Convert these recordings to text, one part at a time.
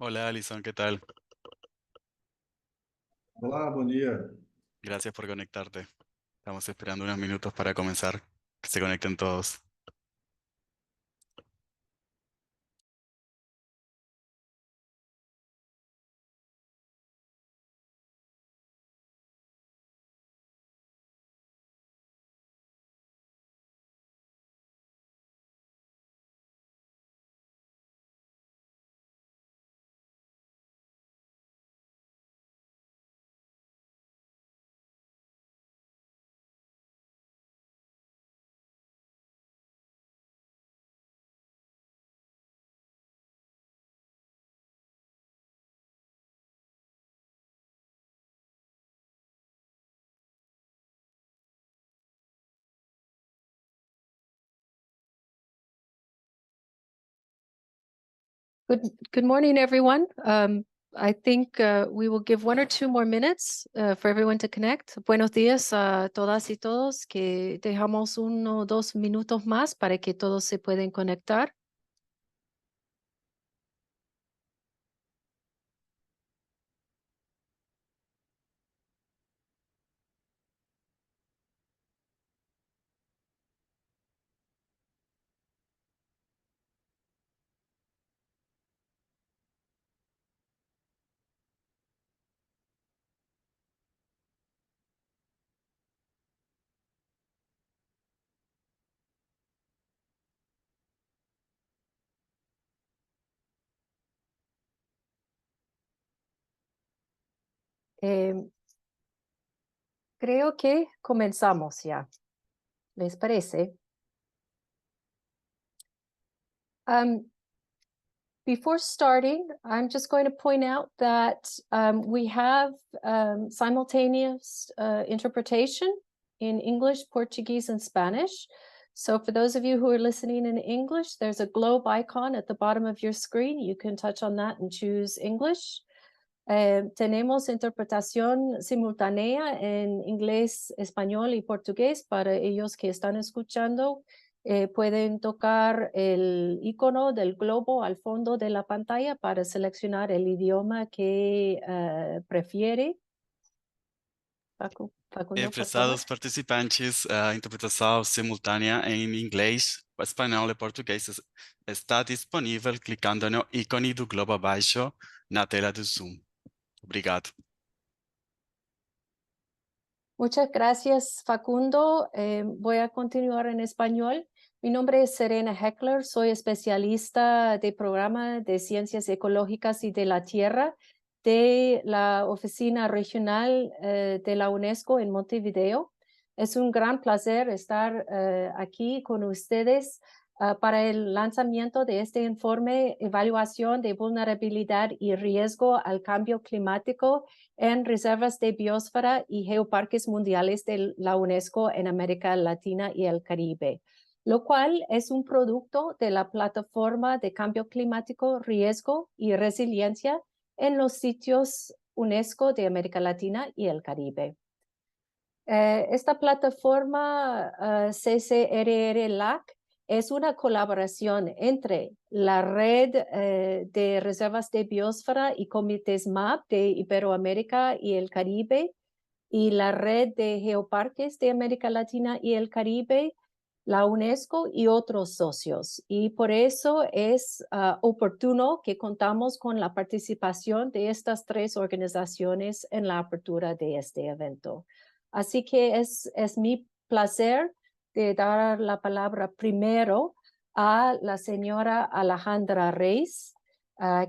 Hola Alison, ¿qué tal? Olá, bom dia. Gracias por conectarte. Estamos esperando unos minutos para comenzar. Que se conecten todos. Good, good morning, everyone. I think we will give 1 or 2 more minutes for everyone to connect. Buenos días a todas y todos, que dejamos 1 o 2 minutos más para que todos se puedan conectar. Eh, Creo que comenzamos ya. ¿Les parece? Before starting, I'm just going to point out that we have simultaneous interpretation in English, Portuguese, and Spanish. So for those of you who are listening in English, there's a globe icon at the bottom of your screen. You can touch on that and choose English. Tenemos interpretación simultánea en inglés, español y portugués para ellos que están escuchando. Pueden tocar el icono del globo al fondo de la pantalla para seleccionar el idioma que prefiere. Facundo, por favor. Prezados participantes, a interpretação simultânea em inglês, espanhol e português está disponível clicando no ícone do globo abaixo na tela do Zoom. Obrigado. Muchas gracias, Facundo. Voy a continuar en español. Mi nombre es Serena Heckler, soy especialista de programa de ciencias ecológicas y de la tierra de la Oficina Regional de la UNESCO en Montevideo. Es un gran placer estar aquí con ustedes para el lanzamiento de este informe Evaluación de Vulnerabilidad y Riesgo al Cambio Climático en reservas de biosfera y geoparques mundiales de la UNESCO en América Latina y el Caribe, lo cual es un producto de la plataforma de cambio climático, riesgo y resiliencia en los sitios UNESCO de América Latina y el Caribe. Esta plataforma CCRR-LAC es una colaboración entre la red de reservas de biosfera y comités MAP de Iberoamérica y el Caribe y la red de geoparques de América Latina y el Caribe, la UNESCO y otros socios. Y por eso es oportuno que contamos con la participación de estas 3 organizaciones en la apertura de este evento. Así que es mi placer de dar la palabra primero a la señora Alejandra Reis,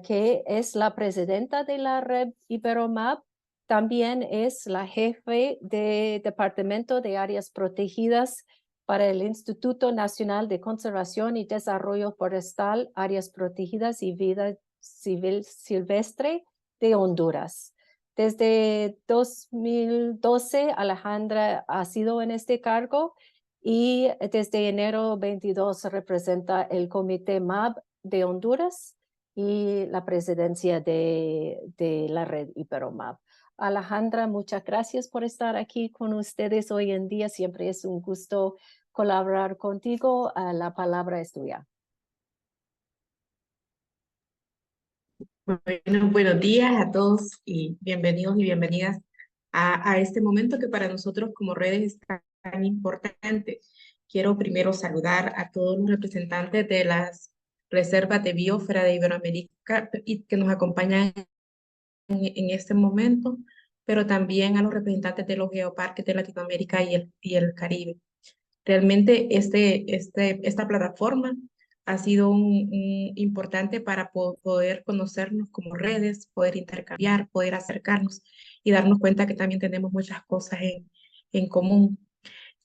que es la presidenta de la red IberoMap. También es la jefe de Departamento de Áreas Protegidas para el Instituto Nacional de Conservación y Desarrollo Forestal, Áreas Protegidas y Vida Civil Silvestre de Honduras. Desde 2012, Alejandra ha sido en este cargo y desde enero 22 representa el Comité MAB de Honduras y la presidencia de la red IberoMAB. Alejandra, muchas gracias por estar aquí con ustedes hoy en día. Siempre es un gusto colaborar contigo. La palabra es tuya. Bueno, buenos días a todos y bienvenidos y bienvenidas a este momento que para nosotros como redes es tan importante. Quiero primero saludar a todos los representantes de las reservas de biosfera de Iberoamérica y que nos acompañan en este momento, pero también a los representantes de los geoparques de Latinoamérica y el Caribe. Realmente esta plataforma ha sido importante para poder conocernos como redes, poder intercambiar, poder acercarnos y darnos cuenta que también tenemos muchas cosas en común.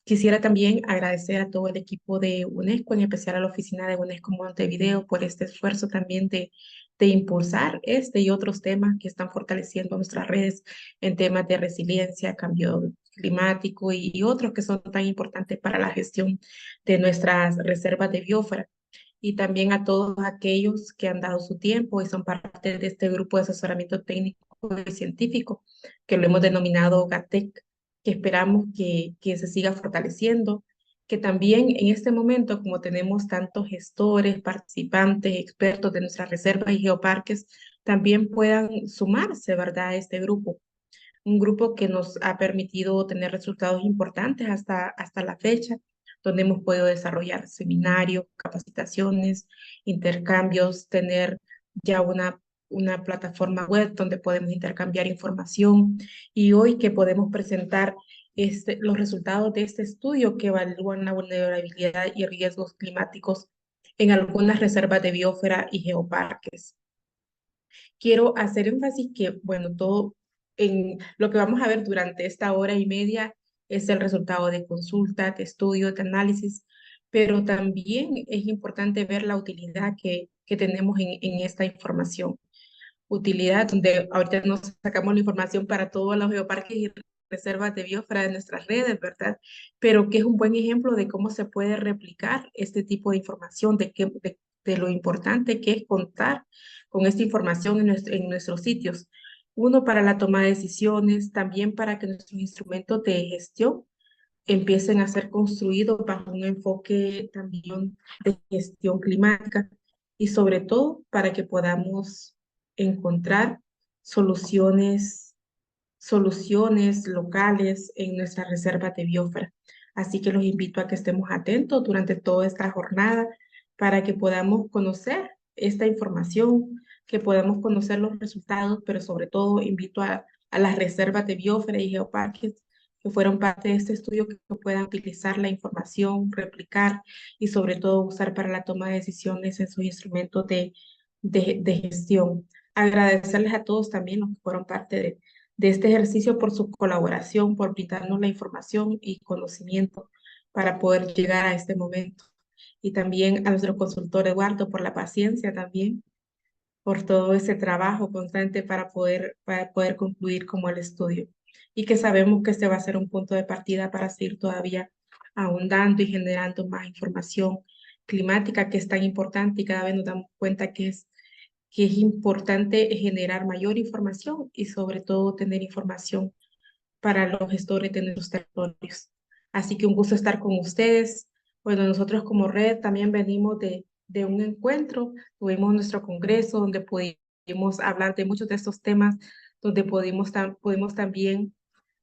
Quisiera también agradecer a todo el equipo de UNESCO, en especial a la oficina de UNESCO Montevideo, por este esfuerzo también de impulsar este y otros temas que están fortaleciendo nuestras redes en temas de resiliencia, cambio climático y otros que son tan importantes para la gestión de nuestras reservas de biosfera. Y también a todos aquellos que han dado su tiempo y son parte de este grupo de asesoramiento técnico y científico, que lo hemos denominado GATEC, que esperamos que se siga fortaleciendo, que también en este momento, como tenemos tantos gestores, participantes, expertos de nuestras reservas y geoparques, también puedan sumarse, ¿verdad?, a este grupo. Un grupo que nos ha permitido tener resultados importantes hasta la fecha, donde hemos podido desarrollar seminarios, capacitaciones, intercambios, tener ya una plataforma web donde podemos intercambiar información y hoy que podemos presentar los resultados de este estudio que evalúan la vulnerabilidad y riesgos climáticos en algunas reservas de biosfera y geoparques. Quiero hacer énfasis que, bueno, todo en lo que vamos a ver durante esta hora y media es el resultado de consulta, de estudio, de análisis, pero también es importante ver la utilidad que tenemos en esta información. Utilidad, donde ahorita nos sacamos la información para todos los geoparques y reservas de biosfera de nuestras redes, ¿verdad? Pero que es un buen ejemplo de cómo se puede replicar este tipo de información, de lo importante que es contar con esta información en nuestros sitios. Uno, para la toma de decisiones, también para que nuestros instrumentos de gestión empiecen a ser construidos bajo un enfoque también de gestión climática y sobre todo para que podamos encontrar soluciones, soluciones locales en nuestras reservas de biosfera. Así que los invito a que estemos atentos durante toda esta jornada para que podamos conocer esta información, que podamos conocer los resultados, pero sobre todo invito a las reservas de biosfera y geoparques que fueron parte de este estudio que puedan utilizar la información, replicar y sobre todo usar para la toma de decisiones en sus instrumentos de gestión. Agradecerles a todos también los que fueron parte de este ejercicio por su colaboración, por brindarnos la información y conocimiento para poder llegar a este momento. Y también a nuestro consultor Eduardo por la paciencia también, por todo ese trabajo constante para poder concluir como el estudio. Y que sabemos que este va a ser un punto de partida para seguir todavía ahondando y generando más información climática que es tan importante y cada vez nos damos cuenta que es importante generar mayor información y sobre todo tener información para los gestores de nuestros territorios. Así que un gusto estar con ustedes. Bueno, nosotros como red también venimos de un encuentro, tuvimos nuestro congreso donde pudimos hablar de muchos de estos temas, donde pudimos también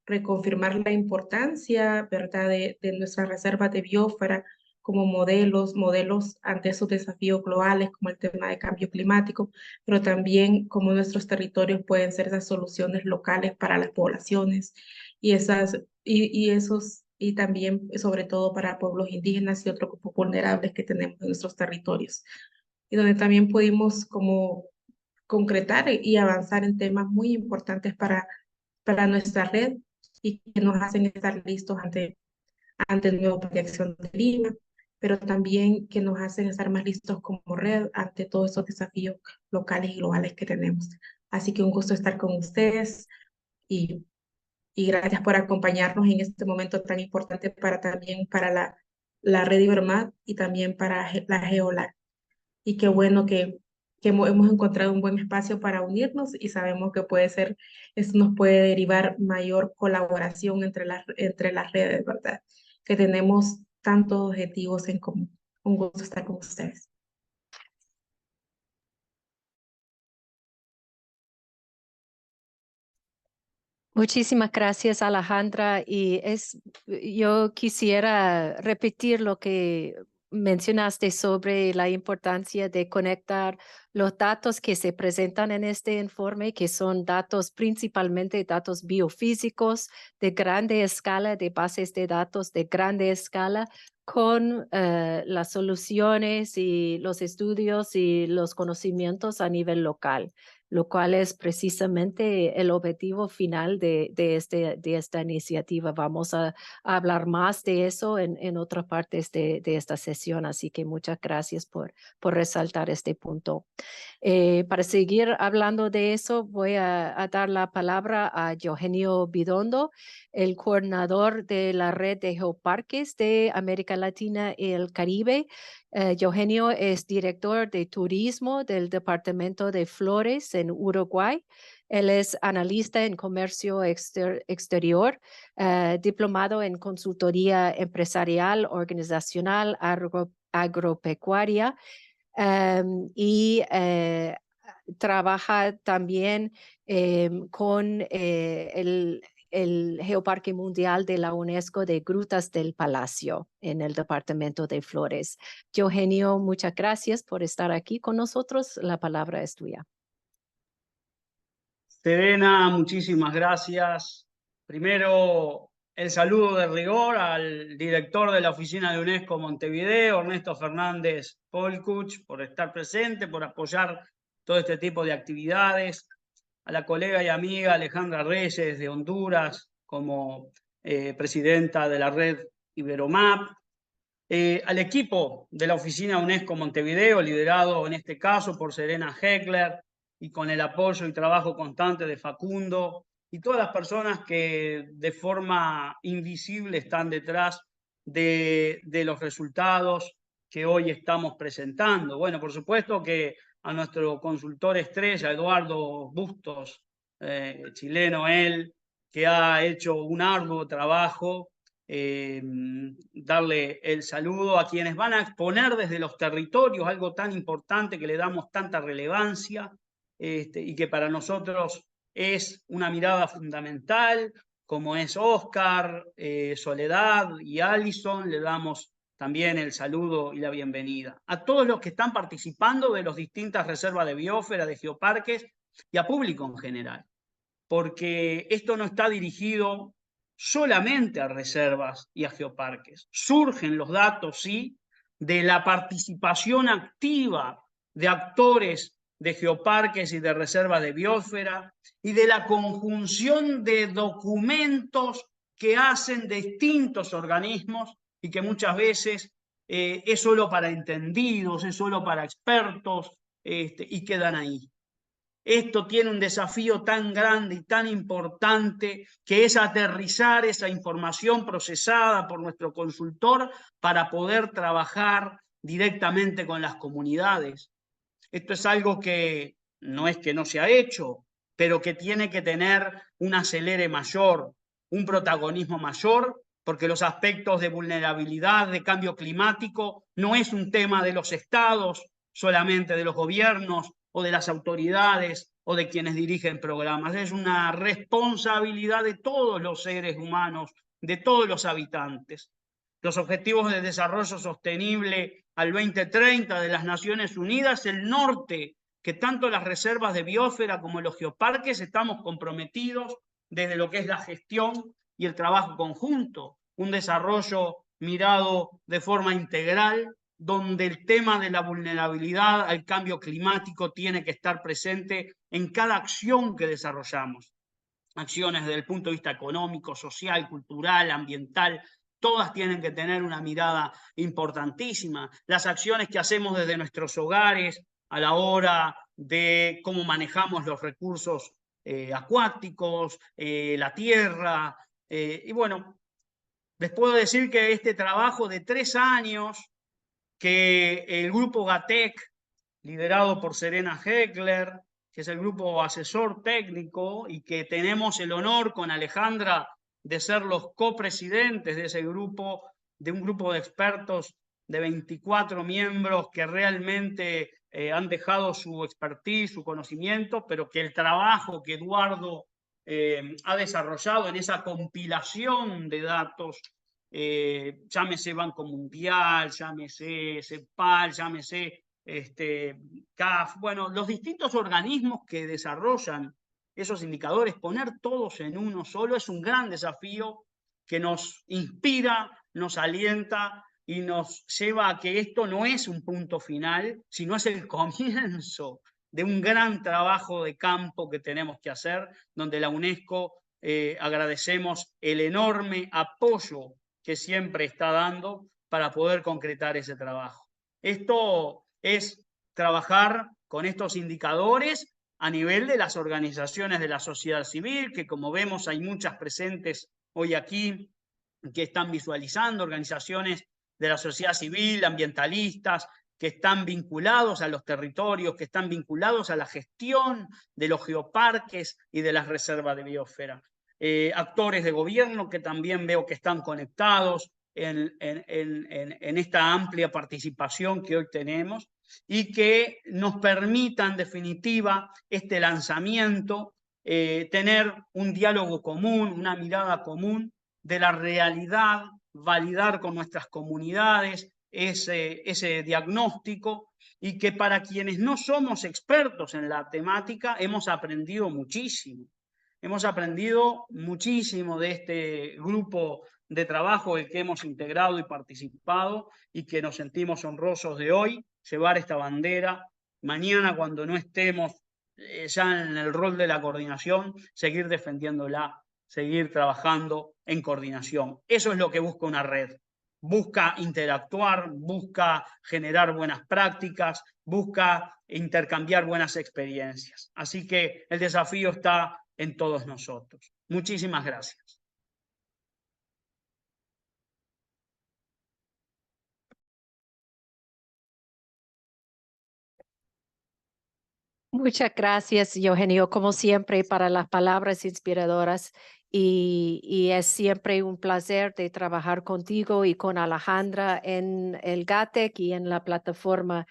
reconfirmar la importancia, ¿verdad?, de nuestras reservas de biosfera como modelos ante esos desafíos globales como el tema de cambio climático, pero también como nuestros territorios pueden ser esas soluciones locales para las poblaciones y también sobre todo para pueblos indígenas y otros grupos vulnerables que tenemos en nuestros territorios. Y donde también pudimos como concretar y avanzar en temas muy importantes para nuestra red y que nos hacen estar listos ante el nuevo Plan de Acción de Lima, pero también que nos hacen estar más listos como red ante todos estos desafíos locales y globales que tenemos. Así que un gusto estar con ustedes y, y gracias por acompañarnos en este momento tan importante también para la red Ibermat y también para la GeoLac. Y qué bueno que hemos encontrado un buen espacio para unirnos y sabemos que esto nos puede derivar mayor colaboración entre las redes, ¿verdad? Que tenemos tantos objetivos en común. Un gusto estar con ustedes. Muchísimas gracias, Alejandra. Yo quisiera repetir lo que mencionaste sobre la importancia de conectar los datos que se presentan en este informe, que son datos principalmente datos biofísicos de grande escala, de bases de datos de grande escala, con las soluciones y los estudios y los conocimientos a nivel local, lo cual es precisamente el objetivo final de esta iniciativa. Vamos a hablar más de eso en otras partes de esta sesión, así que muchas gracias por resaltar este punto. Para seguir hablando de eso, voy a dar la palabra a Eugenio Bidondo, el coordinador de la red de geoparques de América Latina y el Caribe. Eugenio es director de turismo del Departamento de Flores en Uruguay. Él es analista en comercio exterior, diplomado en consultoría empresarial, organizacional, agropecuaria, y trabaja también con el Geoparque Mundial de la UNESCO de Grutas del Palacio en el Departamento de Flores. Eugenio, muchas gracias por estar aquí con nosotros. La palabra es tuya. Serena, muchísimas gracias. Primero, el saludo de rigor al director de la oficina de UNESCO Montevideo, Ernesto Fernández Polkuch, por estar presente, por apoyar todo este tipo de actividades. A la colega y amiga Alejandra Reyes de Honduras, como presidenta de la red Iberomap. Al equipo de la oficina UNESCO Montevideo, liderado en este caso por Serena Heckler, y con el apoyo y trabajo constante de Facundo y todas las personas que de forma invisible están detrás de los resultados que hoy estamos presentando. Bueno, por supuesto que a nuestro consultor estrella, Eduardo Bustos, chileno él, que ha hecho un arduo trabajo, darle el saludo a quienes van a exponer desde los territorios algo tan importante que le damos tanta relevancia, y que para nosotros es una mirada fundamental, como es Oscar, Soledad y Alison. Le damos también el saludo y la bienvenida a todos los que están participando de las distintas reservas de biosfera, de geoparques, y a público en general, porque esto no está dirigido solamente a reservas y a geoparques. Surgen los datos, sí, de la participación activa de actores de geoparques y de reservas de biosfera, y de la conjunción de documentos que hacen distintos organismos y que muchas veces es solo para entendidos, es solo para expertos, y quedan ahí. Esto tiene un desafío tan grande y tan importante, que es aterrizar esa información procesada por nuestro consultor para poder trabajar directamente con las comunidades. Esto es algo que no es que no se ha hecho, pero que tiene que tener un acelere mayor, un protagonismo mayor, porque los aspectos de vulnerabilidad, de cambio climático, no es un tema de los estados, solamente de los gobiernos o de las autoridades o de quienes dirigen programas. Es una responsabilidad de todos los seres humanos, de todos los habitantes. Los Objetivos de Desarrollo Sostenible al 2030 de las Naciones Unidas, el norte, que tanto las reservas de biosfera como los geoparques estamos comprometidos desde lo que es la gestión y el trabajo conjunto, un desarrollo mirado de forma integral, donde el tema de la vulnerabilidad al cambio climático tiene que estar presente en cada acción que desarrollamos. Acciones desde el punto de vista económico, social, cultural, ambiental, todas tienen que tener una mirada importantísima. Las acciones que hacemos desde nuestros hogares a la hora de cómo manejamos los recursos acuáticos, la tierra. Y bueno, les puedo decir que este trabajo de 3 años que el grupo GATEC, liderado por Serena Heckler, que es el grupo asesor técnico, y que tenemos el honor con Alejandra de ser los copresidentes de ese grupo, de un grupo de expertos de 24 miembros que realmente han dejado su expertise, su conocimiento, pero que el trabajo que Eduardo ha desarrollado en esa compilación de datos, llámese Banco Mundial, llámese CEPAL, llámese CAF, bueno, los distintos organismos que desarrollan esos indicadores, poner todos en uno solo es un gran desafío que nos inspira, nos alienta y nos lleva a que esto no es un punto final, sino es el comienzo de un gran trabajo de campo que tenemos que hacer, donde la UNESCO agradecemos el enorme apoyo que siempre está dando para poder concretar ese trabajo. Esto es trabajar con estos indicadores a nivel de las organizaciones de la sociedad civil, que como vemos hay muchas presentes hoy aquí que están visualizando, organizaciones de la sociedad civil, ambientalistas, que están vinculados a los territorios, que están vinculados a la gestión de los geoparques y de las reservas de biosfera. Actores de gobierno que también veo que están conectados en esta amplia participación que hoy tenemos y que nos permita, en definitiva, este lanzamiento, tener un diálogo común, una mirada común de la realidad, validar con nuestras comunidades ese diagnóstico y que para quienes no somos expertos en la temática hemos aprendido muchísimo. Hemos aprendido muchísimo de este grupo de trabajo en el que hemos integrado y participado y que nos sentimos honrosos de hoy llevar esta bandera. Mañana, cuando no estemos ya en el rol de la coordinación, seguir defendiéndola, seguir trabajando en coordinación. Eso es lo que busca una red. Busca interactuar, busca generar buenas prácticas, busca intercambiar buenas experiencias. Así que el desafío está en todos nosotros. Muchísimas gracias. Muchas gracias, Eugenio, como siempre, para las palabras inspiradoras. Y es siempre un placer de trabajar contigo y con Alejandra en el GATEC y en la plataforma.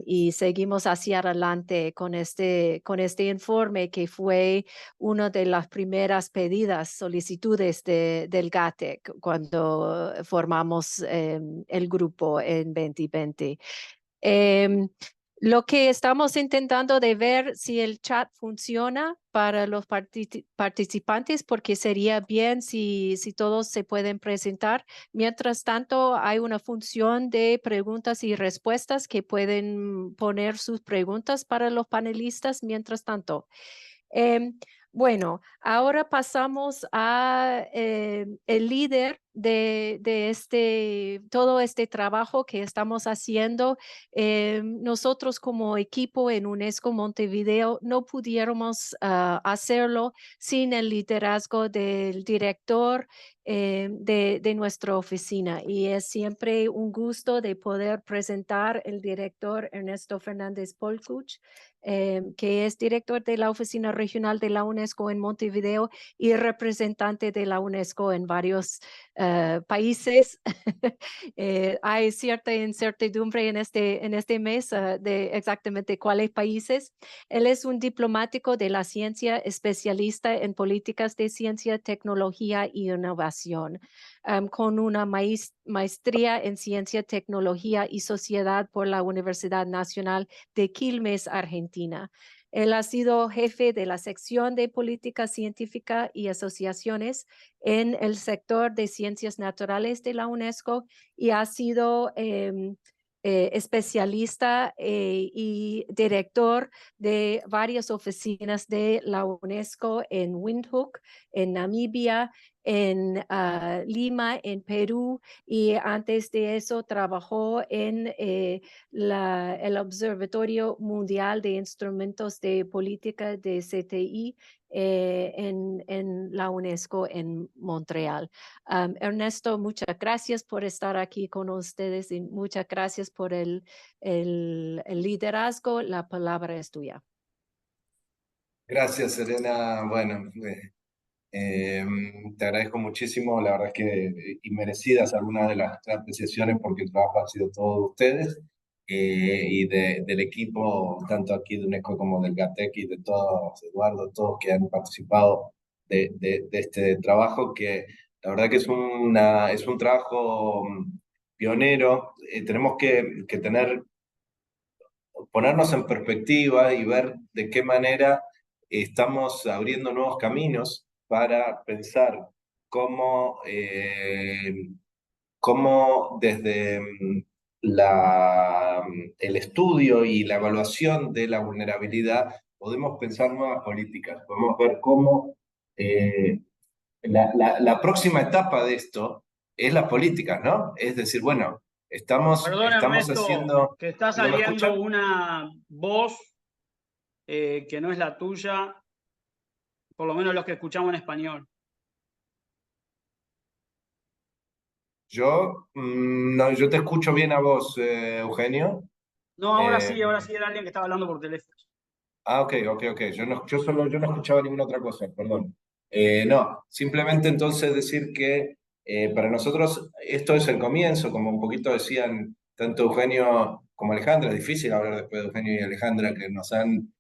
Y seguimos hacia adelante con este informe que fue una de las primeras pedidas, solicitudes del GATEC cuando formamos el grupo en 2020. Lo que estamos intentando de ver si el chat funciona para los participantes, porque sería bien si todos se pueden presentar. Mientras tanto, hay una función de preguntas y respuestas que pueden poner sus preguntas para los panelistas. Mientras tanto, bueno, ahora pasamos a el líder de todo este trabajo que estamos haciendo. Nosotros como equipo en UNESCO Montevideo no pudiéramos hacerlo sin el liderazgo del director de nuestra oficina, y es siempre un gusto de poder presentar el director Ernesto Fernández Polkuch, que es director de la Oficina Regional de la UNESCO en Montevideo y representante de la UNESCO en varios países. Hay cierta incertidumbre en este mes de exactamente cuáles países. Él es un diplomático de la ciencia, especialista en políticas de ciencia, tecnología y innovación, con una maestría en ciencia, tecnología y sociedad por la Universidad Nacional de Quilmes, Argentina. Él ha sido jefe de la sección de política científica y asociaciones en el sector de ciencias naturales de la UNESCO y ha sido especialista y director de varias oficinas de la UNESCO en Windhoek, en Namibia, en Lima, en Perú, y antes de eso trabajó en el Observatorio Mundial de Instrumentos de Política de CTI en la UNESCO en Montreal. Ernesto, muchas gracias por estar aquí con ustedes y muchas gracias por el liderazgo. La palabra es tuya. Gracias, Serena. Bueno, te agradezco muchísimo, la verdad es que inmerecidas algunas de las apreciaciones porque el trabajo ha sido todo de ustedes. y del equipo, tanto aquí de UNESCO como del GATEC y de todos, Eduardo, todos que han participado de este trabajo, que la verdad que es un trabajo pionero. Tenemos que ponernos en perspectiva y ver de qué manera estamos abriendo nuevos caminos para pensar cómo, cómo desde el estudio y la evaluación de la vulnerabilidad podemos pensar nuevas políticas, podemos ver cómo la próxima etapa de esto es las políticas, ¿no? Es decir, bueno, Perdón, estamos Ernesto, haciendo... que está ¿No me saliendo escuchan? una voz que no es la tuya, por lo menos los que escuchamos en español. No, yo te escucho bien a vos, Eugenio. No, ahora Eh, sí, era alguien que estaba hablando por teléfono. ok, ok, ok. Yo no escuchaba ninguna otra cosa, perdón. No, simplemente entonces decir que para nosotros esto es el comienzo, como un poquito decían tanto Eugenio como Alejandra. Es difícil hablar después de Eugenio y Alejandra, que nos han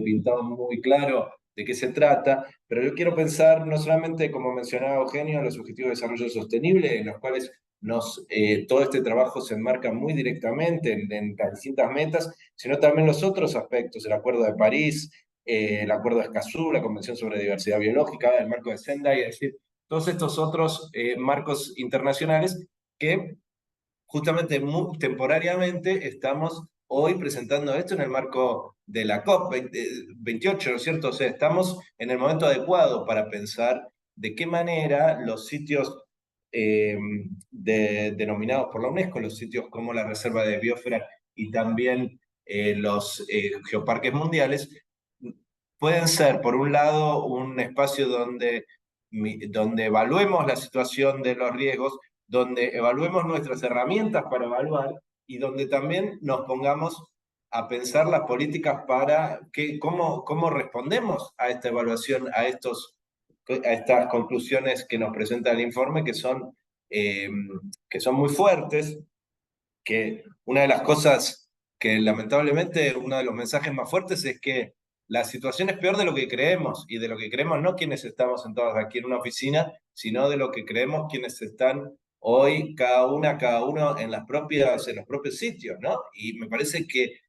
pintado muy claro de qué se trata, pero yo quiero pensar no solamente, como mencionaba Eugenio, los objetivos de desarrollo sostenible, en los cuales todo este trabajo se enmarca muy directamente en las distintas metas, sino también los otros aspectos, el Acuerdo de París, el Acuerdo de Escazú, la Convención sobre Diversidad Biológica, el marco de Sendai, es decir, todos estos otros marcos internacionales que justamente muy temporariamente estamos hoy presentando esto en el marco de la COP28, ¿no es cierto? O sea, estamos en el momento adecuado para pensar de qué manera los sitios denominados por la UNESCO, los sitios como la Reserva de Biosfera y también los geoparques mundiales, pueden ser, por un lado, un espacio donde evaluemos la situación de los riesgos, donde evaluemos nuestras herramientas para evaluar y donde también nos pongamos a pensar las políticas para cómo respondemos a esta evaluación, a estas conclusiones que nos presenta el informe, eh, que son muy fuertes, que una de las cosas que lamentablemente, uno de los mensajes más fuertes es que la situación es peor de lo que creemos, y de lo que creemos no quienes estamos sentados aquí en una oficina, sino de lo que creemos quienes están hoy, cada uno en los propios sitios, ¿no? Y me parece que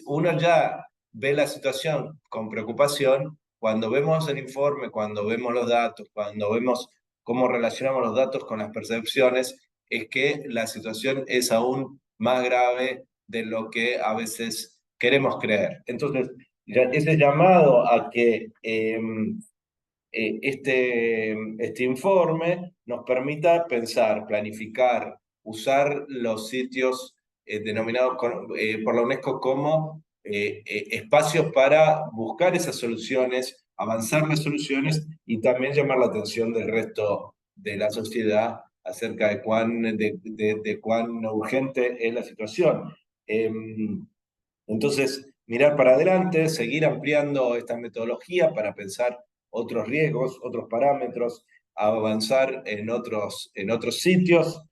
uno ya ve la situación con preocupación cuando vemos el informe, cuando vemos los datos, cuando vemos cómo relacionamos los datos con las percepciones, es que la situación es aún más grave de lo que a veces queremos creer. Entonces, ese llamado a que este informe nos permita pensar, planificar, usar los sitios denominados por la UNESCO como espacios para buscar esas soluciones, avanzar las soluciones y también llamar la atención del resto de la sociedad acerca de cuán urgente es la situación. Entonces, mirar para adelante, seguir ampliando esta metodología para pensar otros riesgos, otros parámetros, avanzar en otros sitios,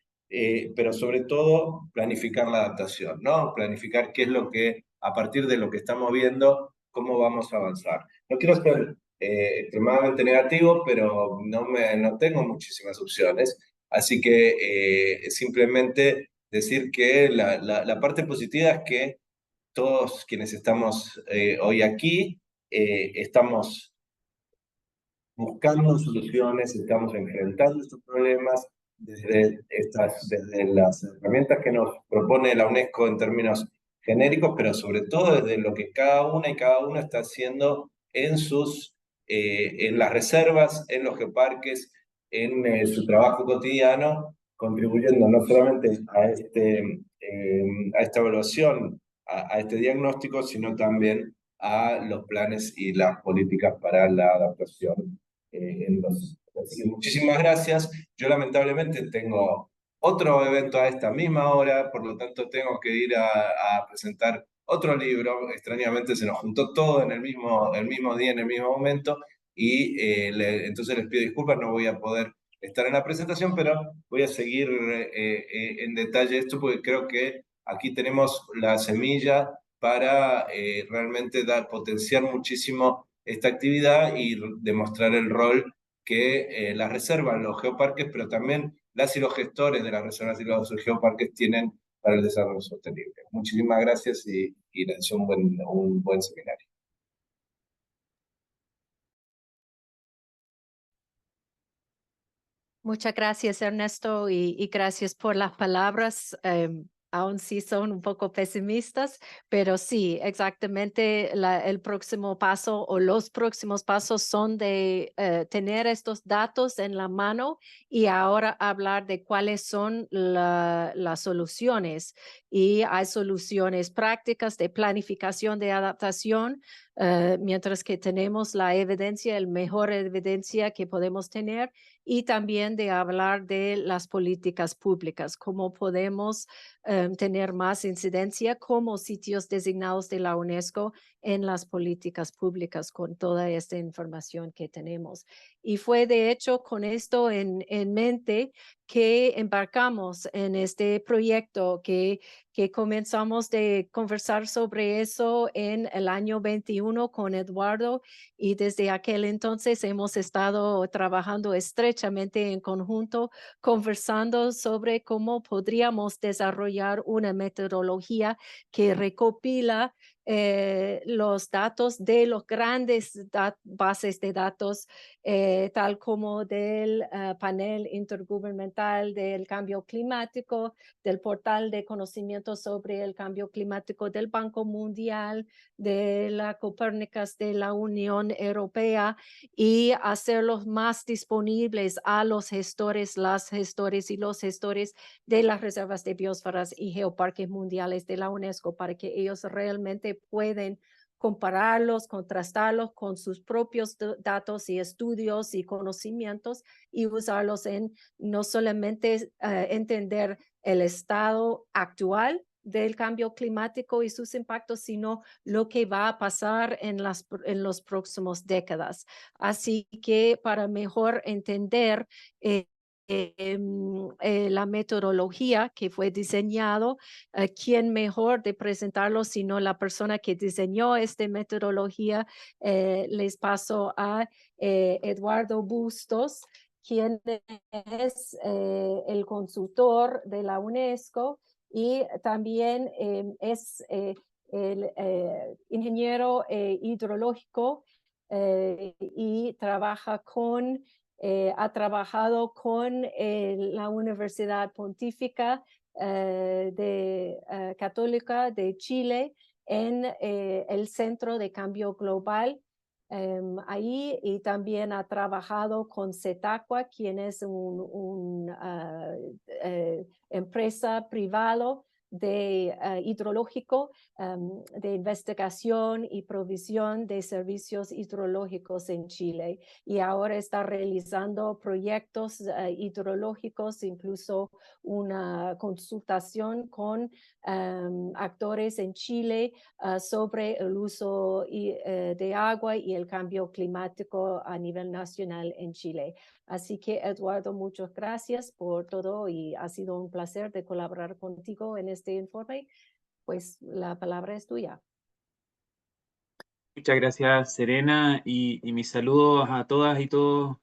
pero sobre todo planificar la adaptación, ¿no? Planificar qué es lo que, a partir de lo que estamos viendo, cómo vamos a avanzar. No quiero ser extremadamente negativo, pero no tengo muchísimas opciones, así que simplemente decir que la parte positiva es que todos quienes estamos hoy aquí, estamos buscando soluciones, estamos enfrentando estos problemas desde las herramientas que nos propone la UNESCO en términos genéricos, pero sobre todo desde lo que cada una y cada uno está haciendo en las reservas, en los geoparques, en su trabajo cotidiano, contribuyendo no solamente a esta evaluación, a este diagnóstico, sino también a los planes y las políticas para la adaptación. Así que muchísimas gracias. Yo lamentablemente tengo otro evento a esta misma hora, por lo tanto tengo que ir a presentar otro libro. Extrañamente se nos juntó todo en el mismo día, en el mismo momento, y entonces les pido disculpas, no voy a poder estar en la presentación, pero voy a seguir en detalle esto porque creo que aquí tenemos la semilla para realmente potenciar muchísimo esta actividad y demostrar el rol que las reservas, los geoparques, pero también las y los gestores de las reservas y los geoparques tienen para el desarrollo sostenible. Muchísimas gracias y les deseo un buen seminario. Muchas gracias, Ernesto, y gracias por las palabras. Aún sí son un poco pesimistas, pero sí, exactamente el próximo paso o los próximos pasos son de tener estos datos en la mano y ahora hablar de cuáles son las soluciones. Y hay soluciones prácticas de planificación de adaptación, mientras que tenemos la evidencia, el mejor evidencia que podemos tener, y también de hablar de las políticas públicas, cómo podemos tener más incidencia como sitios designados de la UNESCO en las políticas públicas con toda esta información que tenemos. Y fue de hecho con esto en mente que embarcamos en este proyecto, que comenzamos de conversar sobre eso en el año 21 con Eduardo, y desde aquel entonces hemos estado trabajando estrechamente en conjunto, conversando sobre cómo podríamos desarrollar una metodología que recopila los datos de los grandes bases de datos, tal como del panel intergubernamental del cambio climático, del portal de conocimiento sobre el cambio climático del Banco Mundial, de la Copérnicas de la Unión Europea, y hacerlos más disponibles a los gestores, las gestores y los gestores de las reservas de biosferas y geoparques mundiales de la UNESCO, para que ellos realmente pueden compararlos, contrastarlos con sus propios datos y estudios y conocimientos, y usarlos en no solamente entender el estado actual del cambio climático y sus impactos, sino lo que va a pasar en los próximos décadas. Así que para mejor entender la metodología que fue diseñado, ¿quién mejor de presentarlo sino la persona que diseñó esta metodología? Les paso a Eduardo Bustos, quien es el consultor de la UNESCO y también es el ingeniero hidrológico, y ha trabajado con la Universidad Pontífica Católica de Chile en el Centro de Cambio Global. Ahí, y también ha trabajado con Cetaqua, quien es una empresa privada de hidrológico, de investigación y provisión de servicios hidrológicos en Chile, y ahora está realizando proyectos hidrológicos, incluso una consultación con actores en Chile sobre el uso de agua y el cambio climático a nivel nacional en Chile. Así que, Eduardo, muchas gracias por todo y ha sido un placer de colaborar contigo en este informe. Pues la palabra es tuya. Muchas gracias, Serena, y mis saludos a todas y todos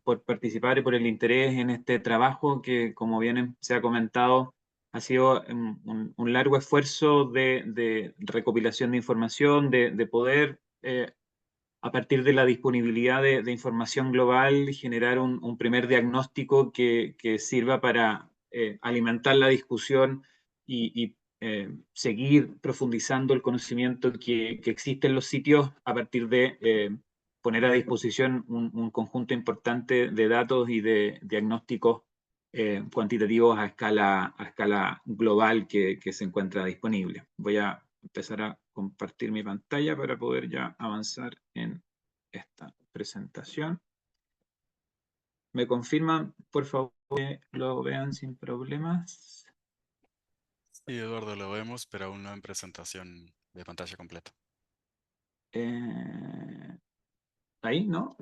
por participar y por el interés en este trabajo que, como bien se ha comentado, ha sido un largo esfuerzo de recopilación de información, de poder, a partir de la disponibilidad de información global, generar un primer diagnóstico que sirva para alimentar la discusión y seguir profundizando el conocimiento que existe en los sitios a partir de poner a disposición un conjunto importante de datos y de diagnósticos cuantitativos a escala global que se encuentra disponible. Voy a empezar a compartir mi pantalla para poder ya avanzar en esta presentación. ¿Me confirman, por favor, que lo vean sin problemas? Sí, Eduardo, lo vemos, pero aún no en presentación de pantalla completa. Ahí, ¿no?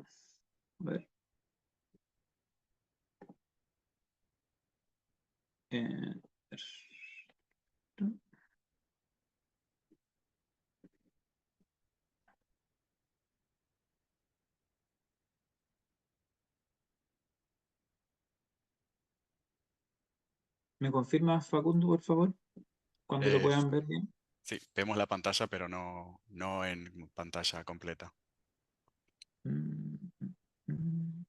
A ver. ¿Me confirmas, Facundo, por favor? Cuando lo Eh, puedan ver bien. sí, vemos la pantalla, pero no en pantalla completa. Mm, mm, mm.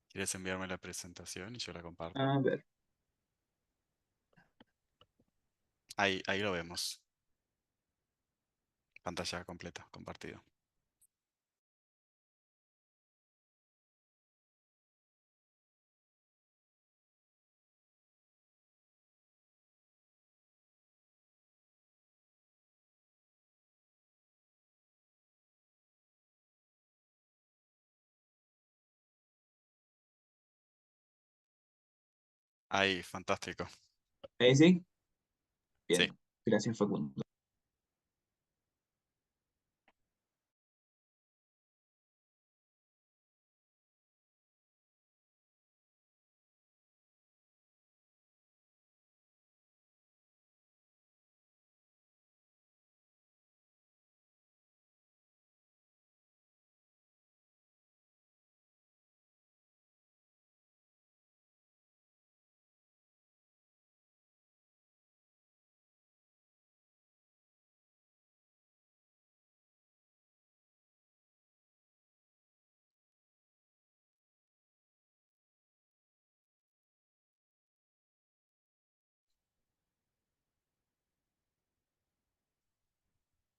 ¿Quieres enviarme la presentación y yo la comparto? A ver. Ahí lo vemos. Pantalla completa, compartido. Ahí, fantástico. ¿Ahí sí? Sí. Bien. Gracias, Facundo.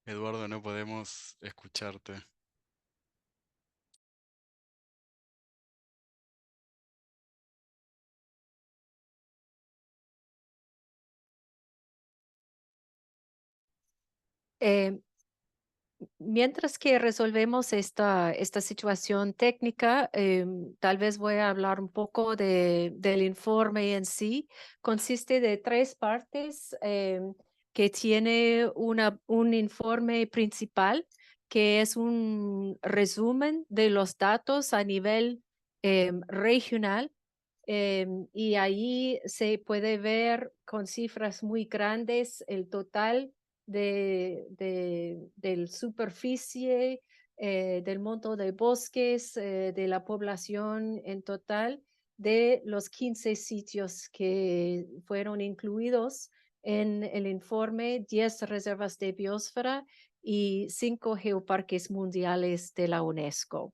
Eduardo, no podemos escucharte. Eh, Mientras que resolvemos esta situación técnica, tal vez voy a hablar un poco del informe en sí. Consiste de 3 partes que tiene un informe principal, que es un resumen de los datos a nivel regional. Y ahí se puede ver con cifras muy grandes el total del superficie, del monto de bosques, de la población en total, de los 15 sitios que fueron incluidos en el informe, 10 reservas de biosfera y 5 geoparques mundiales de la UNESCO.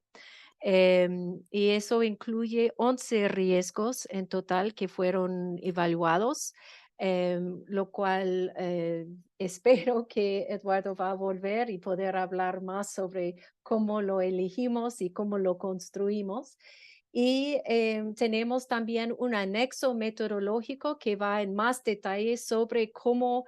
Y eso incluye 11 riesgos en total que fueron evaluados, lo cual espero que Eduardo va a volver y poder hablar más sobre cómo lo elegimos y cómo lo construimos. Y tenemos también un anexo metodológico que va en más detalles sobre cómo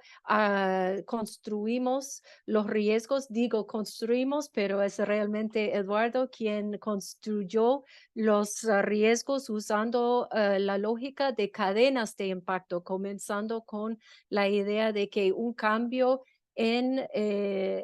construimos los riesgos. Digo construimos, pero es realmente Eduardo quien construyó los riesgos usando la lógica de cadenas de impacto, comenzando con la idea de que un cambio en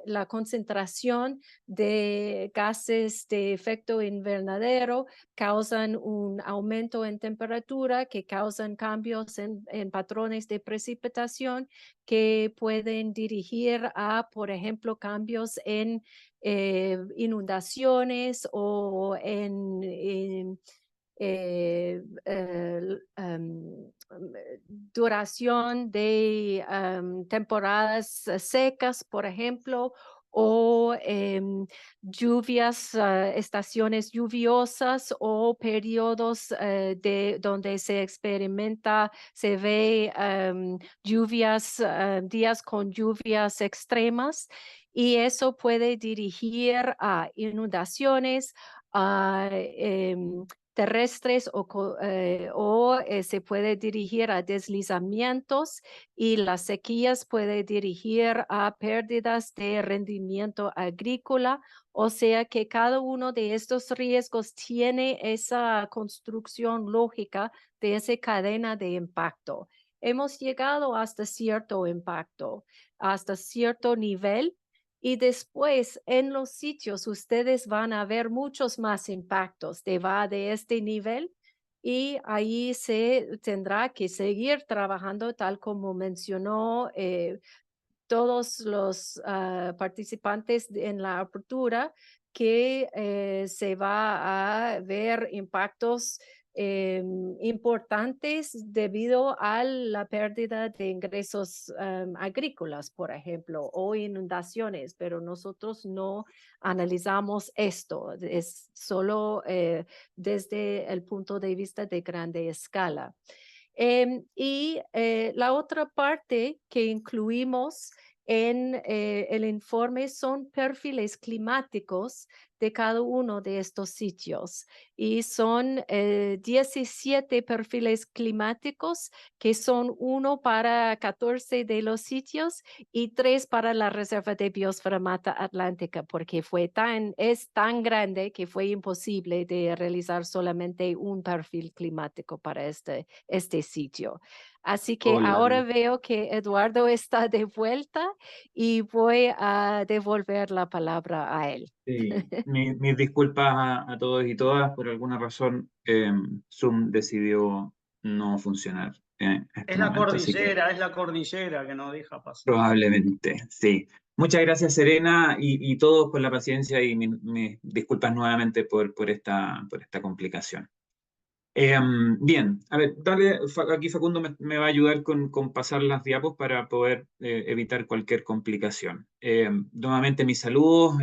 la concentración de gases de efecto invernadero causan un aumento en temperatura, que causan cambios en patrones de precipitación, que pueden dirigir a, por ejemplo, cambios en inundaciones o en duración de temporadas secas, por ejemplo, o lluvias, estaciones lluviosas o periodos donde se ve lluvias, días con lluvias extremas, y eso puede dirigir a inundaciones, a terrestres o se puede dirigir a deslizamientos, y las sequías puede dirigir a pérdidas de rendimiento agrícola. O sea que cada uno de estos riesgos tiene esa construcción lógica de esa cadena de impacto. Hemos llegado hasta cierto impacto, hasta cierto nivel, y después en los sitios ustedes van a ver muchos más impactos de este nivel, y ahí se tendrá que seguir trabajando tal como mencionó todos los participantes en la apertura, que se va a ver impactos importantes debido a la pérdida de ingresos agrícolas, por ejemplo, o inundaciones, pero nosotros no analizamos esto, es solo desde el punto de vista de grande escala. La otra parte que incluimos en el informe son perfiles climáticos de cada uno de estos sitios y son 17 perfiles climáticos que son uno para 14 de los sitios y 3 para la Reserva de Biosfera Mata Atlántica porque es tan grande que fue imposible de realizar solamente un perfil climático para este sitio. Así que Hola. ahora veo que Eduardo está de vuelta y voy a devolver la palabra a él. Sí, mis disculpas a todos y todas. Por alguna razón, Zoom decidió no funcionar en este momento, así que Es la cordillera que nos deja pasar. probablemente, sí. Muchas gracias, Serena, y todos por la paciencia y mis disculpas nuevamente por esta complicación. Bien, a ver, aquí Facundo me va a ayudar con pasar las diapos para poder evitar cualquier complicación. Nuevamente mis saludos,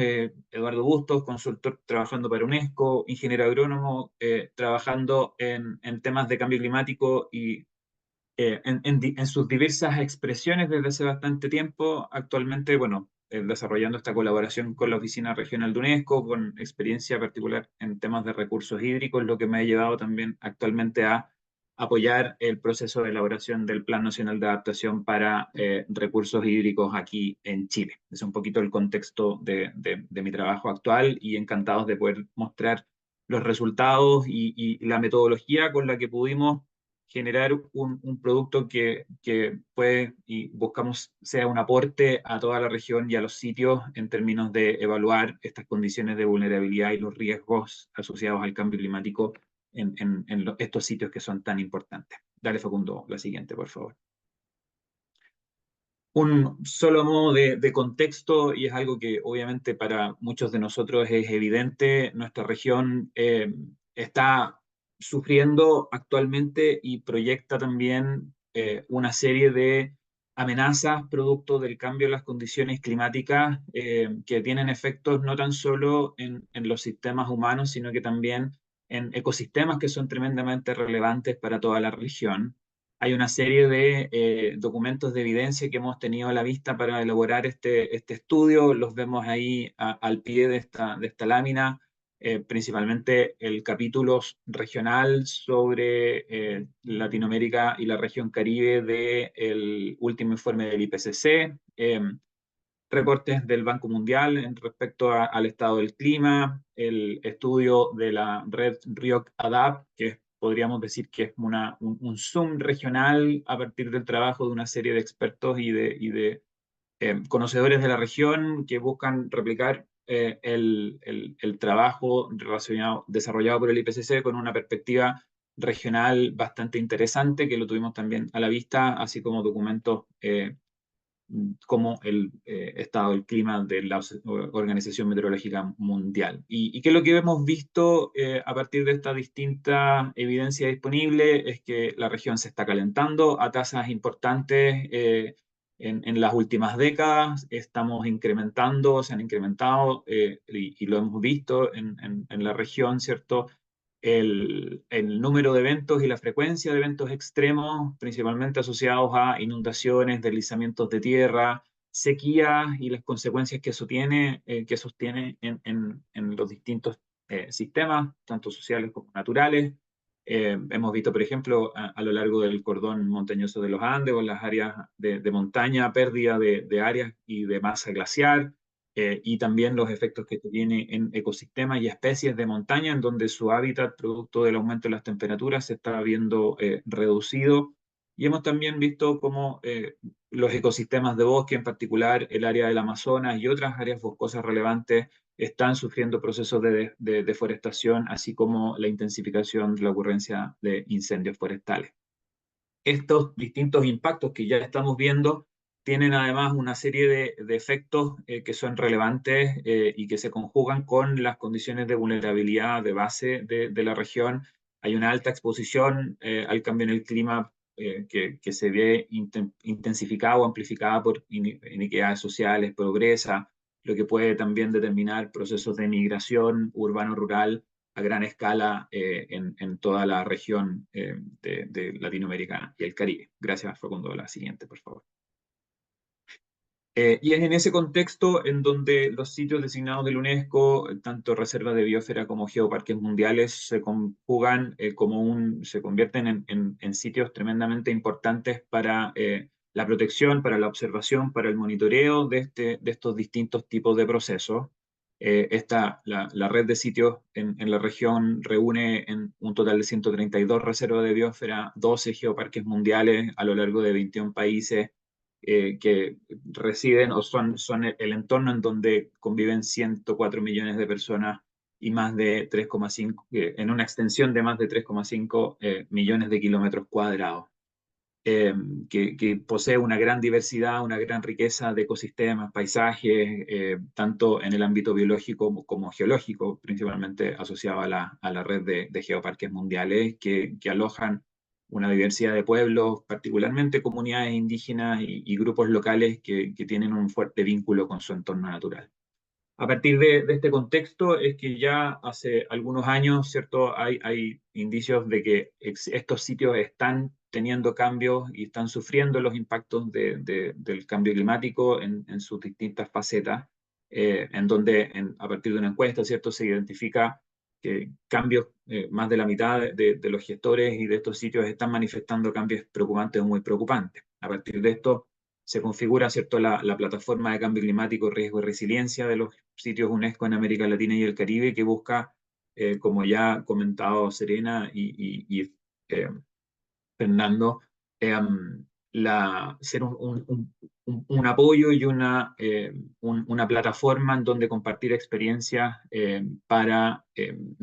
Eduardo Bustos, consultor trabajando para UNESCO, ingeniero agrónomo, trabajando en temas de cambio climático y en sus diversas expresiones desde hace bastante tiempo. Actualmente, bueno, desarrollando esta colaboración con la Oficina Regional de UNESCO, con experiencia particular en temas de recursos hídricos, lo que me ha llevado también actualmente a apoyar el proceso de elaboración del Plan Nacional de Adaptación para recursos hídricos aquí en Chile. Es un poquito el contexto de mi trabajo actual y encantados de poder mostrar los resultados y la metodología con la que pudimos generar un producto que puede y buscamos sea un aporte a toda la región y a los sitios en términos de evaluar estas condiciones de vulnerabilidad y los riesgos asociados al cambio climático en estos sitios que son tan importantes. Dale, Facundo, la siguiente, por favor. Un solo modo de contexto, y es algo que obviamente para muchos de nosotros es evidente, nuestra región está sufriendo actualmente y proyecta también una serie de amenazas producto del cambio en las condiciones climáticas que tienen efectos no tan solo en los sistemas humanos, sino que también en ecosistemas que son tremendamente relevantes para toda la región. Hay una serie de documentos de evidencia que hemos tenido a la vista para elaborar este estudio. Los vemos ahí al pie de esta lámina, principalmente el capítulo regional sobre Latinoamérica y la región Caribe del último informe del IPCC, reportes del Banco Mundial en respecto al estado del clima, el estudio de la red RIOC ADAPT, que podríamos decir que es un Zoom regional a partir del trabajo de una serie de expertos y de conocedores de la región que buscan replicar el trabajo desarrollado por el IPCC con una perspectiva regional bastante interesante, que lo tuvimos también a la vista, así como documentos como el estado del clima de la Organización Meteorológica Mundial. ¿Y qué es lo que hemos visto a partir de esta distinta evidencia disponible? Es que la región se está calentando a tasas importantes en las últimas décadas. Estamos incrementando, se han incrementado y lo hemos visto en la región, ¿cierto? El número de eventos y la frecuencia de eventos extremos, principalmente asociados a inundaciones, deslizamientos de tierra, sequías y las consecuencias que eso tiene en los distintos sistemas, tanto sociales como naturales. Hemos visto, por ejemplo, a lo largo del cordón montañoso de los Andes o en las áreas de montaña, pérdida de áreas y de masa glaciar. Y también los efectos que tiene en ecosistemas y especies de montaña, en donde su hábitat, producto del aumento de las temperaturas, se está viendo reducido. Y hemos también visto cómo los ecosistemas de bosque, en particular el área del Amazonas y otras áreas boscosas relevantes, están sufriendo procesos de deforestación, así como la intensificación de la ocurrencia de incendios forestales. Estos distintos impactos que ya estamos viendo tienen además una serie de efectos que son relevantes y que se conjugan con las condiciones de vulnerabilidad de base de la región. Hay una alta exposición al cambio en el clima que se ve intensificada o amplificada por inequidades sociales, pobreza, lo que puede también determinar procesos de migración urbano-rural a gran escala en toda la región de Latinoamérica y el Caribe. Gracias, Facundo. La siguiente, por favor. Y es en ese contexto en donde los sitios designados de la UNESCO, tanto reservas de biosfera como geoparques mundiales, se conjugan se convierten en sitios tremendamente importantes para la protección, para la observación, para el monitoreo de estos distintos tipos de procesos. La red de sitios en la región reúne en un total de 132 reservas de biosfera, 12 geoparques mundiales a lo largo de 21 países, que residen o son el entorno en donde conviven 104 millones de personas y más de 3,5, en una extensión de más de 3,5 millones de kilómetros cuadrados, que posee una gran diversidad, una gran riqueza de ecosistemas, paisajes, tanto en el ámbito biológico como geológico, principalmente asociado a la red de geoparques mundiales, que alojan una diversidad de pueblos, particularmente comunidades indígenas y grupos locales que tienen un fuerte vínculo con su entorno natural. A partir de este contexto es que ya hace algunos años, ¿cierto? Hay indicios de que estos sitios están teniendo cambios y están sufriendo los impactos del cambio climático en sus distintas facetas, en donde a partir de una encuesta, ¿cierto? Se identifica que cambios, más de la mitad de los gestores y de estos sitios están manifestando cambios preocupantes o muy preocupantes. A partir de esto se configura, ¿cierto?, la plataforma de cambio climático, riesgo y resiliencia de los sitios UNESCO en América Latina y el Caribe, que busca, como ya ha comentado Serena y Fernando, ser un apoyo y una plataforma en donde compartir experiencias para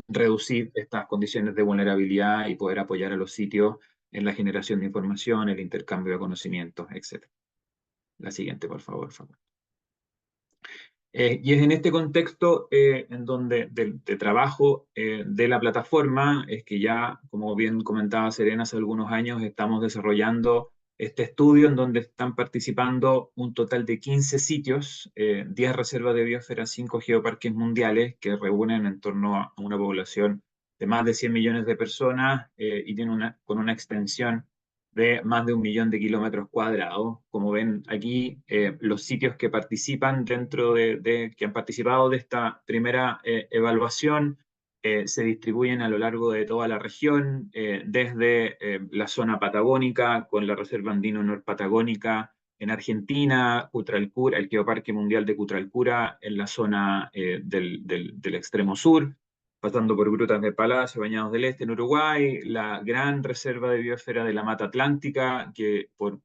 reducir estas condiciones de vulnerabilidad y poder apoyar a los sitios en la generación de información, el intercambio de conocimientos, etc. La siguiente, por favor, Facundo. Y es en este contexto en donde de trabajo de la plataforma es que ya, como bien comentaba Serena, hace algunos años estamos desarrollando este estudio en donde están participando un total de 15 sitios, 10 reservas de biosfera, 5 geoparques mundiales que reúnen en torno a una población de más de 100 millones de personas y con una extensión de más de 1 millón de kilómetros cuadrados. Como ven aquí, los sitios que participan que han participado de esta primera evaluación se distribuyen a lo largo de toda la región, desde la zona patagónica, con la Reserva Andino Norpatagónica en Argentina, Cutralcura, el Geoparque Mundial de Cutralcura en la zona del extremo sur, pasando por Grutas de Palacio, Bañados del Este en Uruguay, la gran reserva de biosfera de la Mata Atlántica, que por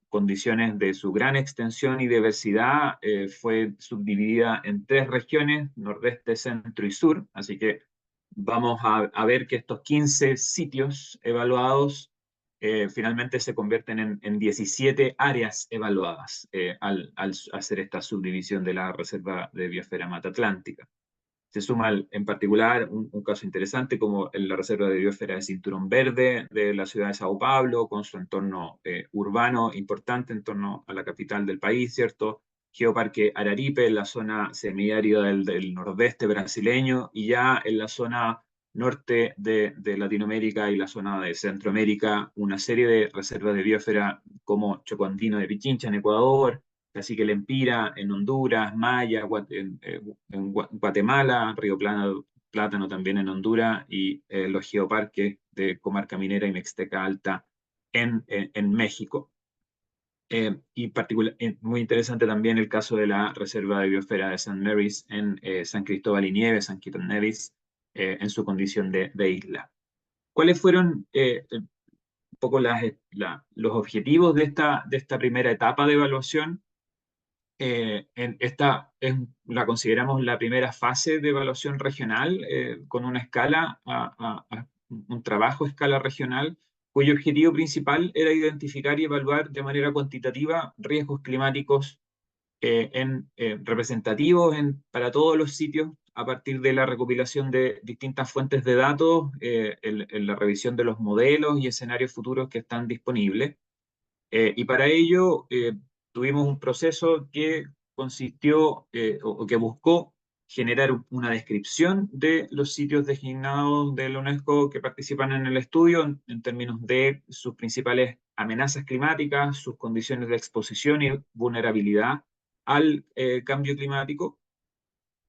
condiciones de su gran extensión y diversidad fue subdividida en 3 regiones, nordeste, centro y sur, así que vamos a ver que estos 15 sitios evaluados finalmente se convierten en 17 áreas evaluadas al hacer esta subdivisión de la reserva de biosfera Mata Atlántica. Se suma en particular un caso interesante como en la Reserva de Biosfera de Cinturón Verde de la ciudad de Sao Paulo, con su entorno urbano importante en torno a la capital del país, ¿cierto? Geoparque Araripe en la zona semiárida del nordeste brasileño y ya en la zona norte de Latinoamérica y la zona de Centroamérica, una serie de reservas de biosfera como Chocoandino de Pichincha en Ecuador, Cacique Lempira en Honduras, Maya en Guatemala, Río Plátano también en Honduras y los geoparques de Comarca Minera y Mixteca Alta en México. Y muy interesante también el caso de la Reserva de Biosfera de St. Mary's en San Cristóbal y Nieves, San Kitts and Nevis, en su condición de isla. ¿Cuáles fueron un poco los objetivos de esta primera etapa de evaluación? Esta la consideramos la primera fase de evaluación regional con una escala, un trabajo a escala regional, cuyo objetivo principal era identificar y evaluar de manera cuantitativa riesgos climáticos representativos para todos los sitios a partir de la recopilación de distintas fuentes de datos, en la revisión de los modelos y escenarios futuros que están disponibles. Y para ello tuvimos un proceso que consistió o que buscó generar una descripción de los sitios designados de la UNESCO que participan en el estudio en términos de sus principales amenazas climáticas, sus condiciones de exposición y vulnerabilidad al cambio climático,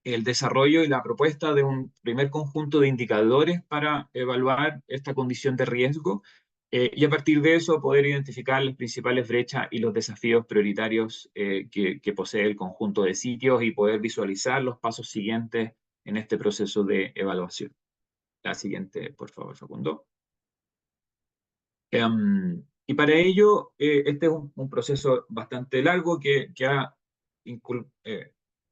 el desarrollo y la propuesta de un primer conjunto de indicadores para evaluar esta condición de riesgo y a partir de eso poder identificar las principales brechas y los desafíos prioritarios que posee el conjunto de sitios y poder visualizar los pasos siguientes en este proceso de evaluación. La siguiente, por favor, Facundo. Y para ello, este es un proceso bastante largo que ha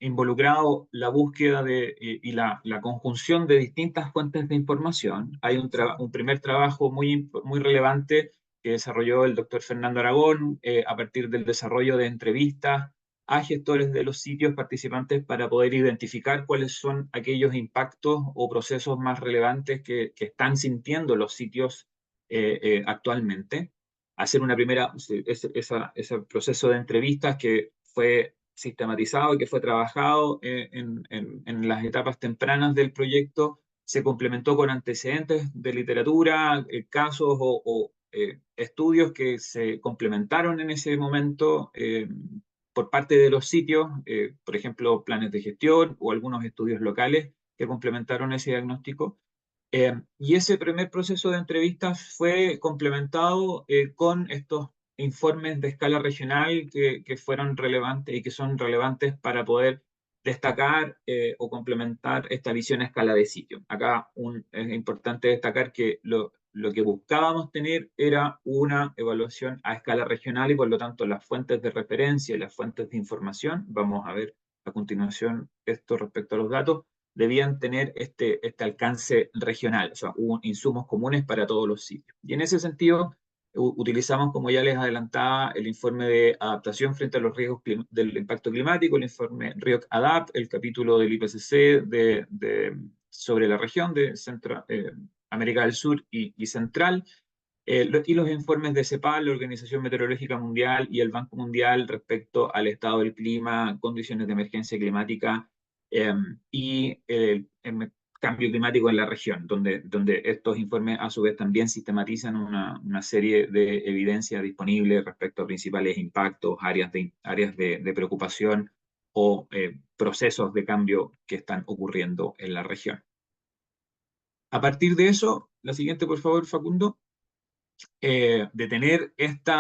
involucrado la búsqueda y la conjunción de distintas fuentes de información. Hay un primer trabajo muy relevante que desarrolló el doctor Fernando Aragón a partir del desarrollo de entrevistas a gestores de los sitios participantes para poder identificar cuáles son aquellos impactos o procesos más relevantes que están sintiendo los sitios actualmente. Hacer una primera, ese proceso de entrevistas que fue sistematizado y que fue trabajado en las etapas tempranas del proyecto, se complementó con antecedentes de literatura, casos o estudios que se complementaron en ese momento por parte de los sitios, por ejemplo, planes de gestión o algunos estudios locales que complementaron ese diagnóstico. Y ese primer proceso de entrevistas fue complementado con estos informes de escala regional que fueron relevantes y que son relevantes para poder destacar o complementar esta visión a escala de sitio. Acá es importante destacar que lo que buscábamos tener era una evaluación a escala regional y por lo tanto las fuentes de referencia y las fuentes de información, vamos a ver a continuación esto respecto a los datos, debían tener este alcance regional, o sea, hubo insumos comunes para todos los sitios. Y en ese sentido, utilizamos, como ya les adelantaba, el informe de adaptación frente a los riesgos del impacto climático, el informe RIOC-ADAPT, el capítulo del IPCC sobre la región de América del Sur y Central, y los informes de CEPAL, la Organización Meteorológica Mundial y el Banco Mundial respecto al estado del clima, condiciones de emergencia climática y el cambio climático en la región, donde estos informes a su vez también sistematizan una serie de evidencias disponibles respecto a principales impactos, áreas de preocupación o procesos de cambio que están ocurriendo en la región. A partir de eso, la siguiente por favor, Facundo. De tener este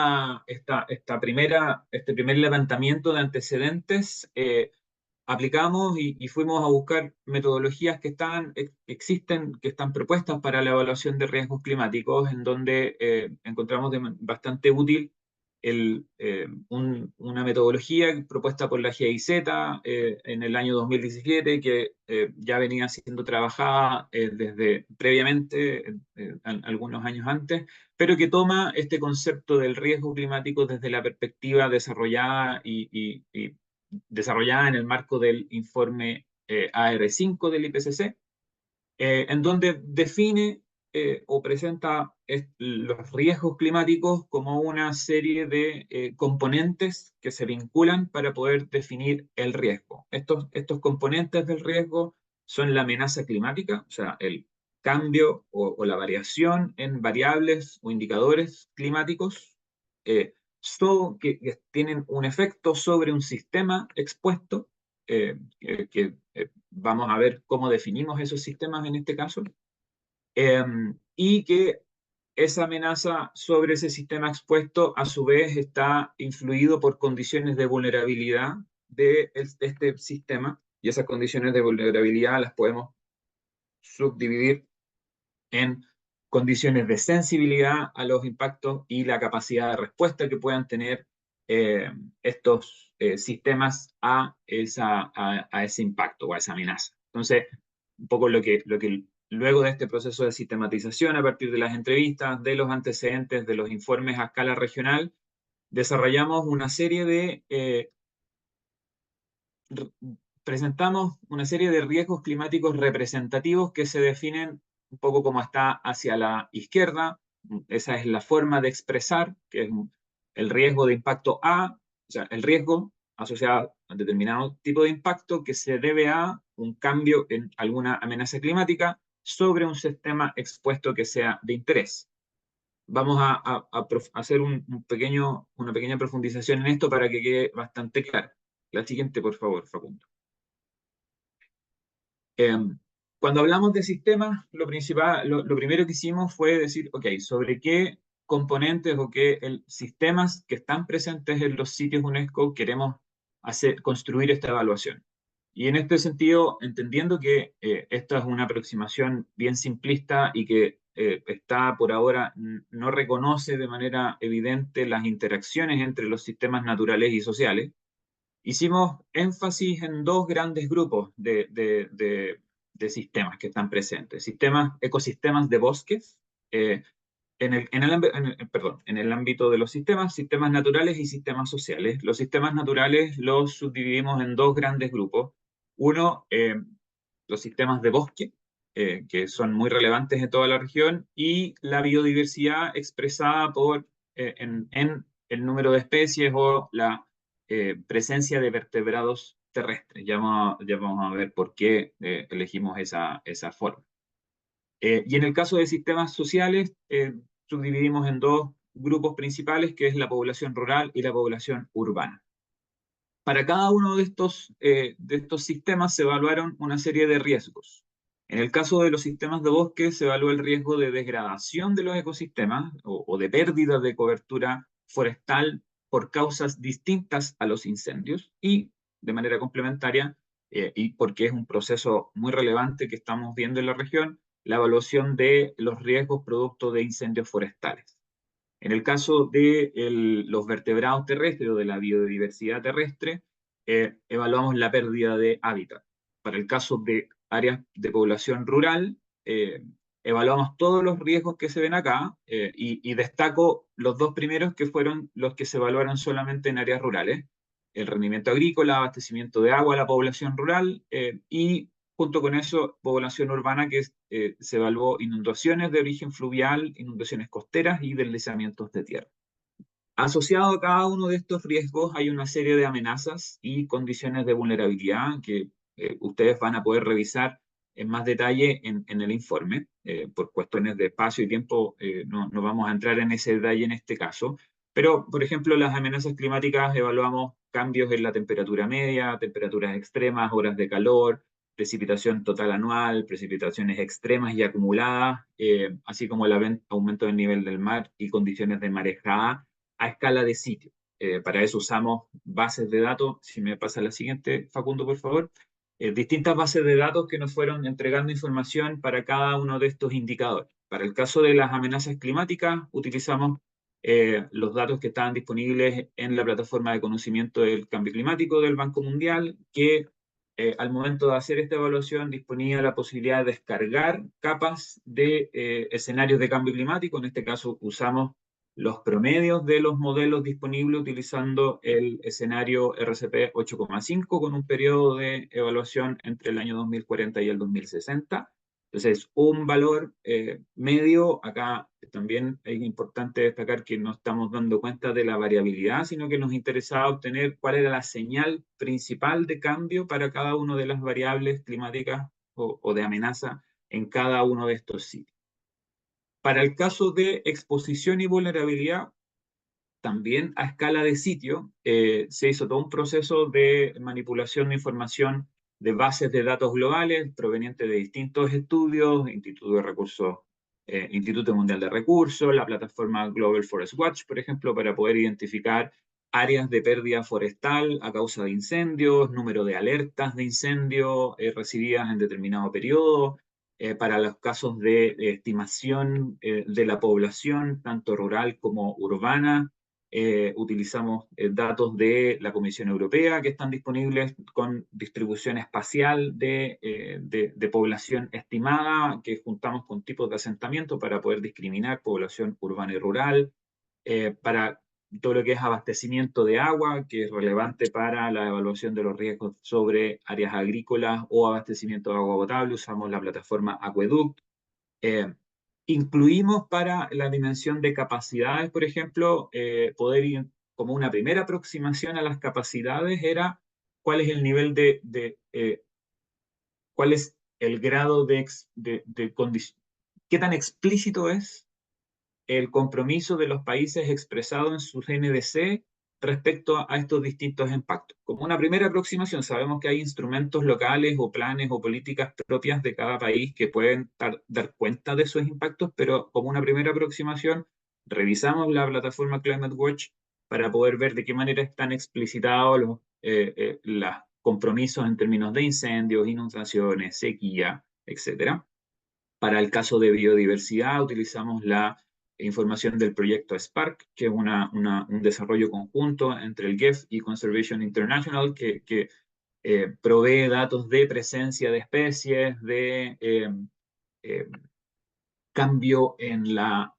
primer levantamiento de antecedentes, aplicamos y fuimos a buscar metodologías que existen, que están propuestas para la evaluación de riesgos climáticos, en donde encontramos bastante útil una metodología propuesta por la GIZ en el año 2017, que ya venía siendo trabajada desde previamente, algunos años antes, pero que toma este concepto del riesgo climático desde la perspectiva desarrollada desarrollada en el marco del informe AR5 del IPCC, en donde define o presenta los riesgos climáticos como una serie de componentes que se vinculan para poder definir el riesgo. Estos componentes del riesgo son la amenaza climática, o sea, el cambio o la variación en variables o indicadores climáticos, que tienen un efecto sobre un sistema expuesto, vamos a ver cómo definimos esos sistemas en este caso, y que esa amenaza sobre ese sistema expuesto a su vez está influido por condiciones de vulnerabilidad de este sistema, y esas condiciones de vulnerabilidad las podemos subdividir en condiciones de sensibilidad a los impactos y la capacidad de respuesta que puedan tener estos sistemas a ese impacto o a esa amenaza. Entonces, un poco lo que luego de este proceso de sistematización a partir de las entrevistas, de los antecedentes, de los informes a escala regional, desarrollamos una serie de presentamos una serie de riesgos climáticos representativos que se definen un poco como está hacia la izquierda. Esa es la forma de expresar, que es el riesgo de impacto A, o sea, el riesgo asociado a un determinado tipo de impacto que se debe a un cambio en alguna amenaza climática sobre un sistema expuesto que sea de interés. Vamos a hacer una pequeña profundización en esto para que quede bastante claro. La siguiente, por favor, Facundo. Cuando hablamos de sistemas, lo primero que hicimos fue decir, ok, sobre qué componentes o qué sistemas que están presentes en los sitios UNESCO queremos construir esta evaluación. Y en este sentido, entendiendo que esta es una aproximación bien simplista y que está por ahora, no reconoce de manera evidente las interacciones entre los sistemas naturales y sociales, hicimos énfasis en dos grandes grupos de sistemas que están presentes. Ecosistemas de bosques, en el ámbito de los sistemas naturales y sistemas sociales. Los sistemas naturales los subdividimos en dos grandes grupos. Uno, los sistemas de bosque, que son muy relevantes en toda la región, y la biodiversidad expresada en el número de especies o la presencia de vertebrados terrestres. Ya vamos a ver por qué elegimos esa forma. Y en el caso de sistemas sociales, subdividimos en dos grupos principales, que es la población rural y la población urbana. Para cada uno de estos sistemas se evaluaron una serie de riesgos. En el caso de los sistemas de bosque se evaluó el riesgo de degradación de los ecosistemas o de pérdida de cobertura forestal por causas distintas a los incendios y, de manera complementaria, y porque es un proceso muy relevante que estamos viendo en la región, la evaluación de los riesgos producto de incendios forestales. En el caso de los vertebrados terrestres o de la biodiversidad terrestre, evaluamos la pérdida de hábitat. Para el caso de áreas de población rural, evaluamos todos los riesgos que se ven acá y destaco los dos primeros que fueron los que se evaluaron solamente en áreas rurales: el rendimiento agrícola, abastecimiento de agua a la población rural y junto con eso, población urbana, que se evaluó inundaciones de origen fluvial, inundaciones costeras y deslizamientos de tierra. Asociado a cada uno de estos riesgos hay una serie de amenazas y condiciones de vulnerabilidad que ustedes van a poder revisar en más detalle en el informe. Por cuestiones de espacio y tiempo no vamos a entrar en ese detalle en este caso. Pero, por ejemplo, las amenazas climáticas evaluamos cambios en la temperatura media, temperaturas extremas, horas de calor, precipitación total anual, precipitaciones extremas y acumuladas, así como el aumento del nivel del mar y condiciones de marejada a escala de sitio. Para eso usamos bases de datos. Si me pasa la siguiente, Facundo, por favor. Distintas bases de datos que nos fueron entregando información para cada uno de estos indicadores. Para el caso de las amenazas climáticas, utilizamos los datos que estaban disponibles en la plataforma de conocimiento del cambio climático del Banco Mundial, que al momento de hacer esta evaluación disponía la posibilidad de descargar capas de escenarios de cambio climático. En este caso usamos los promedios de los modelos disponibles utilizando el escenario RCP 8,5 con un periodo de evaluación entre el año 2040 y el 2060. Entonces, un valor medio. Acá también es importante destacar que no estamos dando cuenta de la variabilidad, sino que nos interesaba obtener cuál era la señal principal de cambio para cada una de las variables climáticas o de amenaza en cada uno de estos sitios. Para el caso de exposición y vulnerabilidad, también a escala de sitio, se hizo todo un proceso de manipulación de información de bases de datos globales provenientes de distintos estudios, Instituto Mundial de Recursos, la plataforma Global Forest Watch, por ejemplo, para poder identificar áreas de pérdida forestal a causa de incendios, número de alertas de incendio recibidas en determinado periodo, para los casos de estimación de la población, tanto rural como urbana, utilizamos datos de la Comisión Europea que están disponibles con distribución espacial de población estimada, que juntamos con tipos de asentamiento para poder discriminar población urbana y rural, para todo lo que es abastecimiento de agua, que es relevante para la evaluación de los riesgos sobre áreas agrícolas o abastecimiento de agua potable, usamos la plataforma Aqueduct. Incluimos para la dimensión de capacidades, por ejemplo, poder ir como una primera aproximación a las capacidades era cuál es el nivel cuál es el grado de condición, qué tan explícito es el compromiso de los países expresado en sus NDC respecto a estos distintos impactos. Como una primera aproximación, sabemos que hay instrumentos locales o planes o políticas propias de cada país que pueden dar cuenta de esos impactos, pero como una primera aproximación, revisamos la plataforma Climate Watch para poder ver de qué manera están explicitados los compromisos en términos de incendios, inundaciones, sequía, etc. Para el caso de biodiversidad, utilizamos la información del proyecto SPARC, que es un desarrollo conjunto entre el GEF y Conservation International, que provee datos de presencia de especies, de cambio en la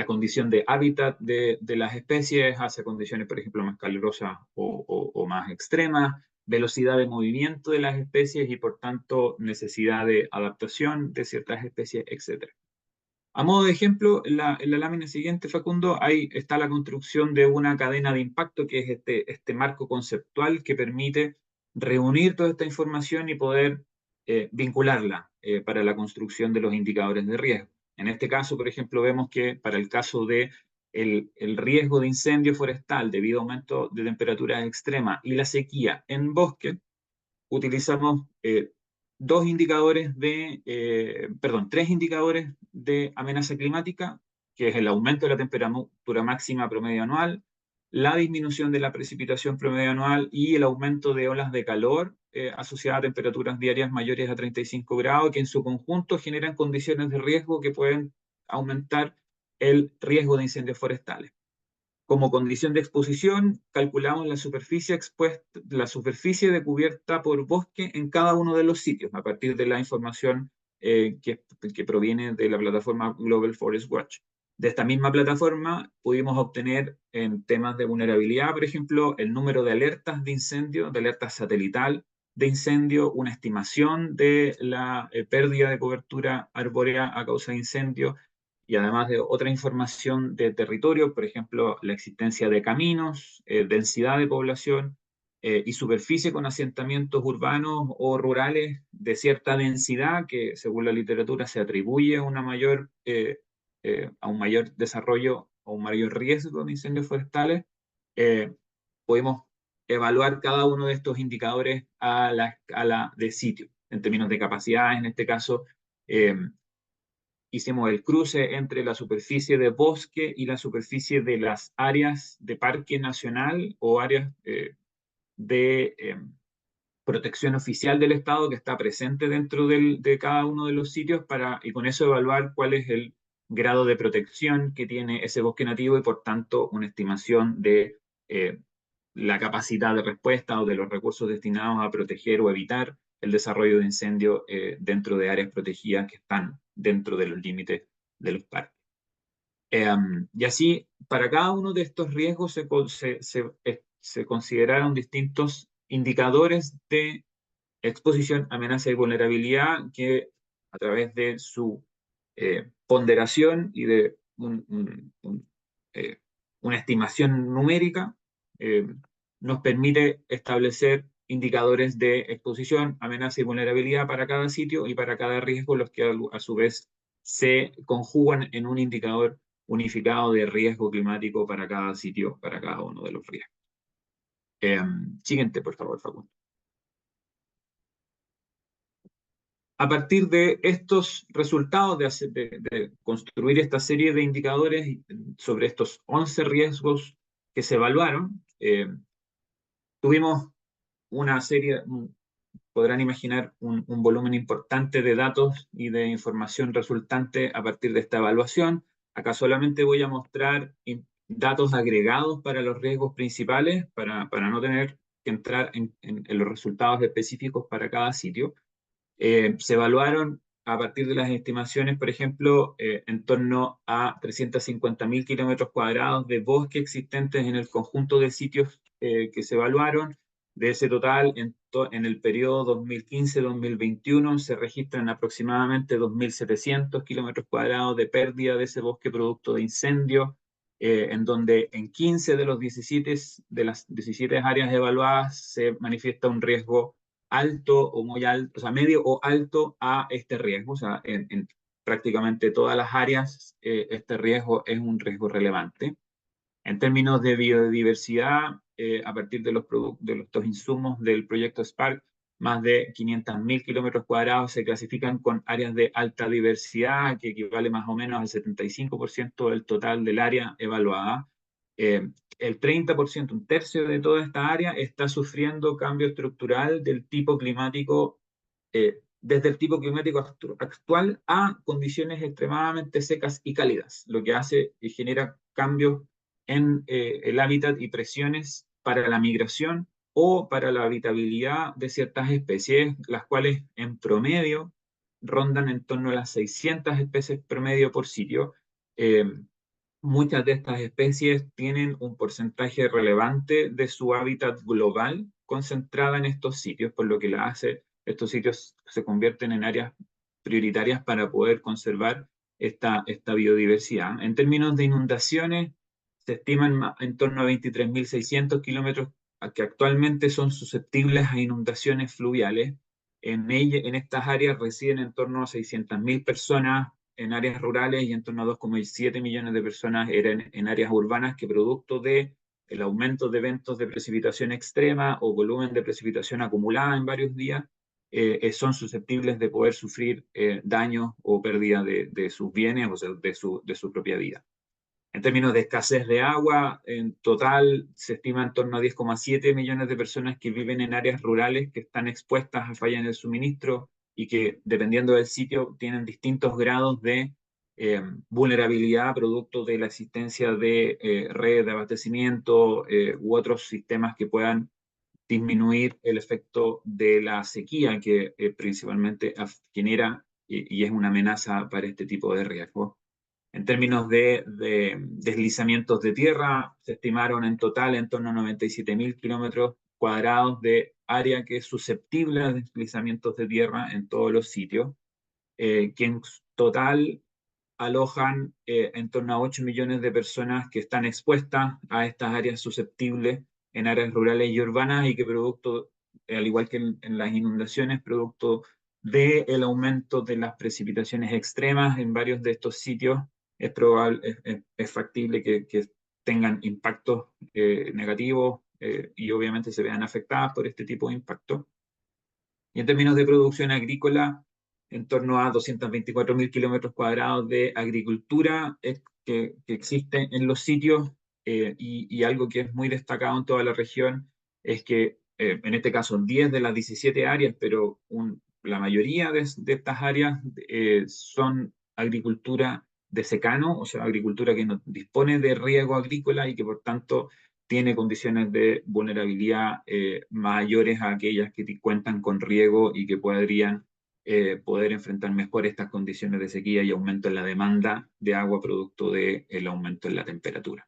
condición de hábitat de las especies hacia condiciones, por ejemplo, más calurosas o más extremas, velocidad de movimiento de las especies y, por tanto, necesidad de adaptación de ciertas especies, etc. A modo de ejemplo, en la lámina siguiente, Facundo, ahí está la construcción de una cadena de impacto, que es este marco conceptual que permite reunir toda esta información y poder vincularla para la construcción de los indicadores de riesgo. En este caso, por ejemplo, vemos que para el caso de el riesgo de incendio forestal debido a aumento de temperaturas extremas y la sequía en bosque, utilizamos tres indicadores de amenaza climática, que es el aumento de la temperatura máxima promedio anual, la disminución de la precipitación promedio anual y el aumento de olas de calor asociadas a temperaturas diarias mayores a 35 grados, que en su conjunto generan condiciones de riesgo que pueden aumentar el riesgo de incendios forestales. Como condición de exposición, calculamos la superficie de cubierta por bosque en cada uno de los sitios, a partir de la información que proviene de la plataforma Global Forest Watch. De esta misma plataforma pudimos obtener en temas de vulnerabilidad, por ejemplo, el número de alertas de incendio, de alerta satelital de incendio, una estimación de la pérdida de cobertura arbórea a causa de incendio, y además de otra información de territorio, por ejemplo, la existencia de caminos, densidad de población y superficie con asentamientos urbanos o rurales de cierta densidad que, según la literatura, se atribuye a un mayor desarrollo o un mayor riesgo de incendios forestales. Podemos evaluar cada uno de estos indicadores a la escala de sitio, en términos de capacidad. En este caso, hicimos el cruce entre la superficie de bosque y la superficie de las áreas de parque nacional o áreas de protección oficial del Estado que está presente dentro de cada uno de los sitios y con eso evaluar cuál es el grado de protección que tiene ese bosque nativo y, por tanto, una estimación de la capacidad de respuesta o de los recursos destinados a proteger o evitar el desarrollo de incendio dentro de áreas protegidas que están dentro de los límites de los parques. Y así, para cada uno de estos riesgos se consideraron distintos indicadores de exposición, amenaza y vulnerabilidad que, a través de su ponderación y de una estimación numérica, nos permite establecer indicadores de exposición, amenaza y vulnerabilidad para cada sitio y para cada riesgo, los que a su vez se conjugan en un indicador unificado de riesgo climático para cada sitio, para cada uno de los riesgos. Siguiente, por favor, Facundo. A partir de estos resultados de construir esta serie de indicadores sobre estos 11 riesgos que se evaluaron, tuvimos una serie, podrán imaginar un volumen importante de datos y de información resultante a partir de esta evaluación. Acá solamente voy a mostrar datos agregados para los riesgos principales, para no tener que entrar en los resultados específicos para cada sitio. Se evaluaron a partir de las estimaciones, por ejemplo, en torno a 350.000 kilómetros cuadrados de bosque existentes en el conjunto de sitios que se evaluaron. De ese total, en el periodo 2015-2021 se registran aproximadamente 2.700 kilómetros cuadrados de pérdida de ese bosque producto de incendio, en donde en 15 de las 17 áreas evaluadas se manifiesta un riesgo alto o muy alto, o sea, medio o alto a este riesgo. O sea, en prácticamente todas las áreas este riesgo es un riesgo relevante. En términos de biodiversidad, a partir de estos insumos del proyecto Spark, más de 500.000 kilómetros cuadrados se clasifican con áreas de alta diversidad, que equivale más o menos al 75% del total del área evaluada. El 30%, un tercio de toda esta área, está sufriendo cambio estructural del tipo climático, desde el tipo climático actual a condiciones extremadamente secas y cálidas, lo que hace y genera cambios en el hábitat y presiones para la migración o para la habitabilidad de ciertas especies, las cuales en promedio rondan en torno a las 600 especies promedio por sitio. Muchas de estas especies tienen un porcentaje relevante de su hábitat global concentrada en estos sitios, por lo que estos sitios se convierten en áreas prioritarias para poder conservar esta biodiversidad. En términos de inundaciones, se estiman en torno a 23.600 kilómetros que actualmente son susceptibles a inundaciones fluviales. En estas áreas residen en torno a 600.000 personas en áreas rurales y en torno a 2,7 millones de personas eran en áreas urbanas que producto de el aumento de eventos de precipitación extrema o volumen de precipitación acumulada en varios días, son susceptibles de poder sufrir daños o pérdida de sus bienes o sea, de su propia vida. En términos de escasez de agua, en total se estima en torno a 10,7 millones de personas que viven en áreas rurales que están expuestas a fallas en el suministro y que, dependiendo del sitio, tienen distintos grados de vulnerabilidad producto de la existencia de redes de abastecimiento u otros sistemas que puedan disminuir el efecto de la sequía que principalmente genera y es una amenaza para este tipo de riesgos. En términos de deslizamientos de tierra, se estimaron en total en torno a 97.000 kilómetros cuadrados de área que es susceptible a deslizamientos de tierra en todos los sitios, que en total alojan en torno a 8 millones de personas que están expuestas a estas áreas susceptibles en áreas rurales y urbanas y que producto, al igual que en las inundaciones, producto del aumento de las precipitaciones extremas en varios de estos sitios, es probable, es factible que tengan impactos negativos y obviamente se vean afectadas por este tipo de impactos. Y en términos de producción agrícola, en torno a 224.000 kilómetros cuadrados de agricultura que existe en los sitios y algo que es muy destacado en toda la región es que en este caso 10 de las 17 áreas, pero la mayoría de estas áreas son agricultura de secano, o sea, agricultura que no dispone de riego agrícola y que por tanto tiene condiciones de vulnerabilidad mayores a aquellas que cuentan con riego y que podrían poder enfrentar mejor estas condiciones de sequía y aumento en la demanda de agua producto del aumento en la temperatura.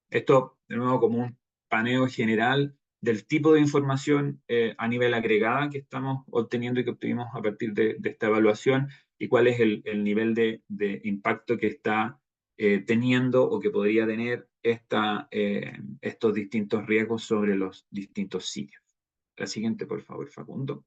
Esto, de nuevo, como un paneo general del tipo de información a nivel agregada que estamos obteniendo y que obtuvimos a partir de esta evaluación y cuál es el nivel de impacto que está teniendo o que podría tener estos distintos riesgos sobre los distintos sitios. La siguiente, por favor, Facundo.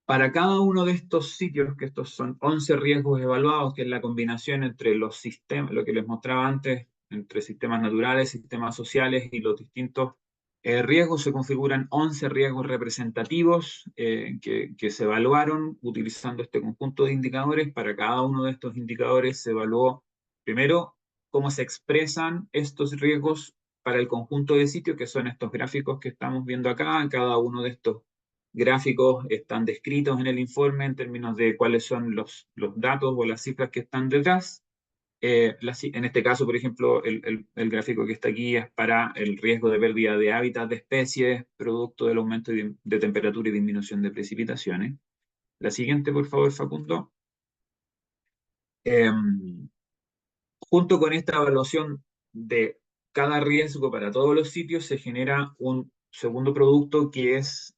Para cada uno de estos sitios, que estos son 11 riesgos evaluados, que es la combinación entre los sistemas, lo que les mostraba antes, entre sistemas naturales, sistemas sociales y los distintos riesgos, se configuran 11 riesgos representativos que se evaluaron utilizando este conjunto de indicadores. Para cada uno de estos indicadores se evaluó primero cómo se expresan estos riesgos para el conjunto de sitios, que son estos gráficos que estamos viendo acá. Cada uno de estos gráficos están descritos en el informe en términos de cuáles son los datos o las cifras que están detrás. En este caso, por ejemplo, el gráfico que está aquí es para el riesgo de pérdida de hábitat de especies, producto del aumento de temperatura y disminución de precipitaciones. La siguiente, por favor, Facundo. Junto con esta evaluación de cada riesgo para todos los sitios, se genera un segundo producto que es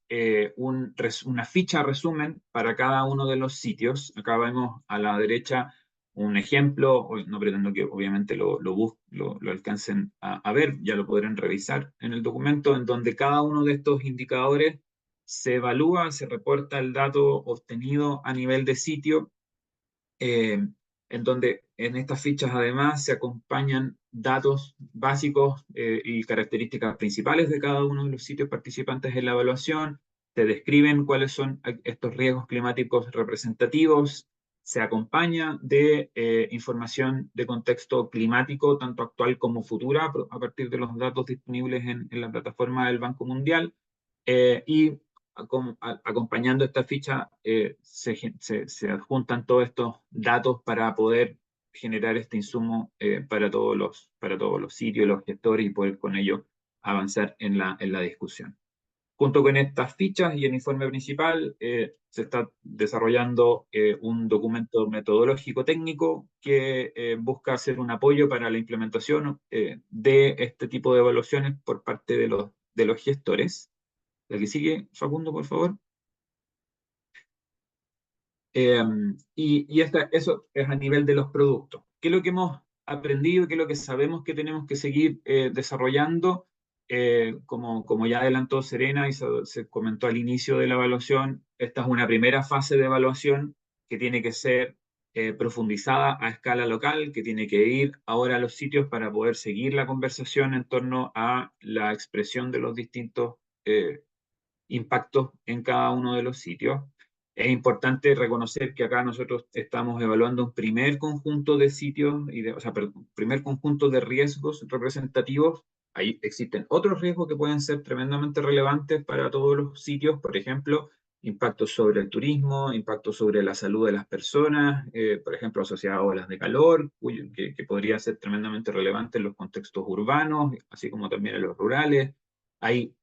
una ficha resumen para cada uno de los sitios. Acá vemos a la derecha un ejemplo, no pretendo que obviamente lo alcancen a ver, ya lo podrán revisar en el documento, en donde cada uno de estos indicadores se evalúa, se reporta el dato obtenido a nivel de sitio, en donde en estas fichas además se acompañan datos básicos y características principales de cada uno de los sitios participantes en la evaluación, se describen cuáles son estos riesgos climáticos representativos, se acompaña de información de contexto climático, tanto actual como futura, a partir de los datos disponibles en la plataforma del Banco Mundial, y acompañando esta ficha se adjuntan todos estos datos para poder generar este insumo para todos los sitios, los gestores, y poder con ello avanzar en la discusión. Junto con estas fichas y el informe principal, se está desarrollando un documento metodológico técnico que busca hacer un apoyo para la implementación de este tipo de evaluaciones por parte de los gestores. La que sigue, Facundo, por favor. Eso es a nivel de los productos. ¿Qué es lo que hemos aprendido? ¿Qué es lo que sabemos que tenemos que seguir desarrollando? Como ya adelantó Serena y se comentó al inicio de la evaluación, esta es una primera fase de evaluación que tiene que ser profundizada a escala local, que tiene que ir ahora a los sitios para poder seguir la conversación en torno a la expresión de los distintos impactos en cada uno de los sitios. Es importante reconocer que acá nosotros estamos evaluando un primer conjunto de sitios, primer conjunto de riesgos representativos. Ahí existen otros riesgos que pueden ser tremendamente relevantes para todos los sitios, por ejemplo, impactos sobre el turismo, impactos sobre la salud de las personas, por ejemplo, asociados a olas de calor, que podría ser tremendamente relevante en los contextos urbanos, así como también en los rurales. Hay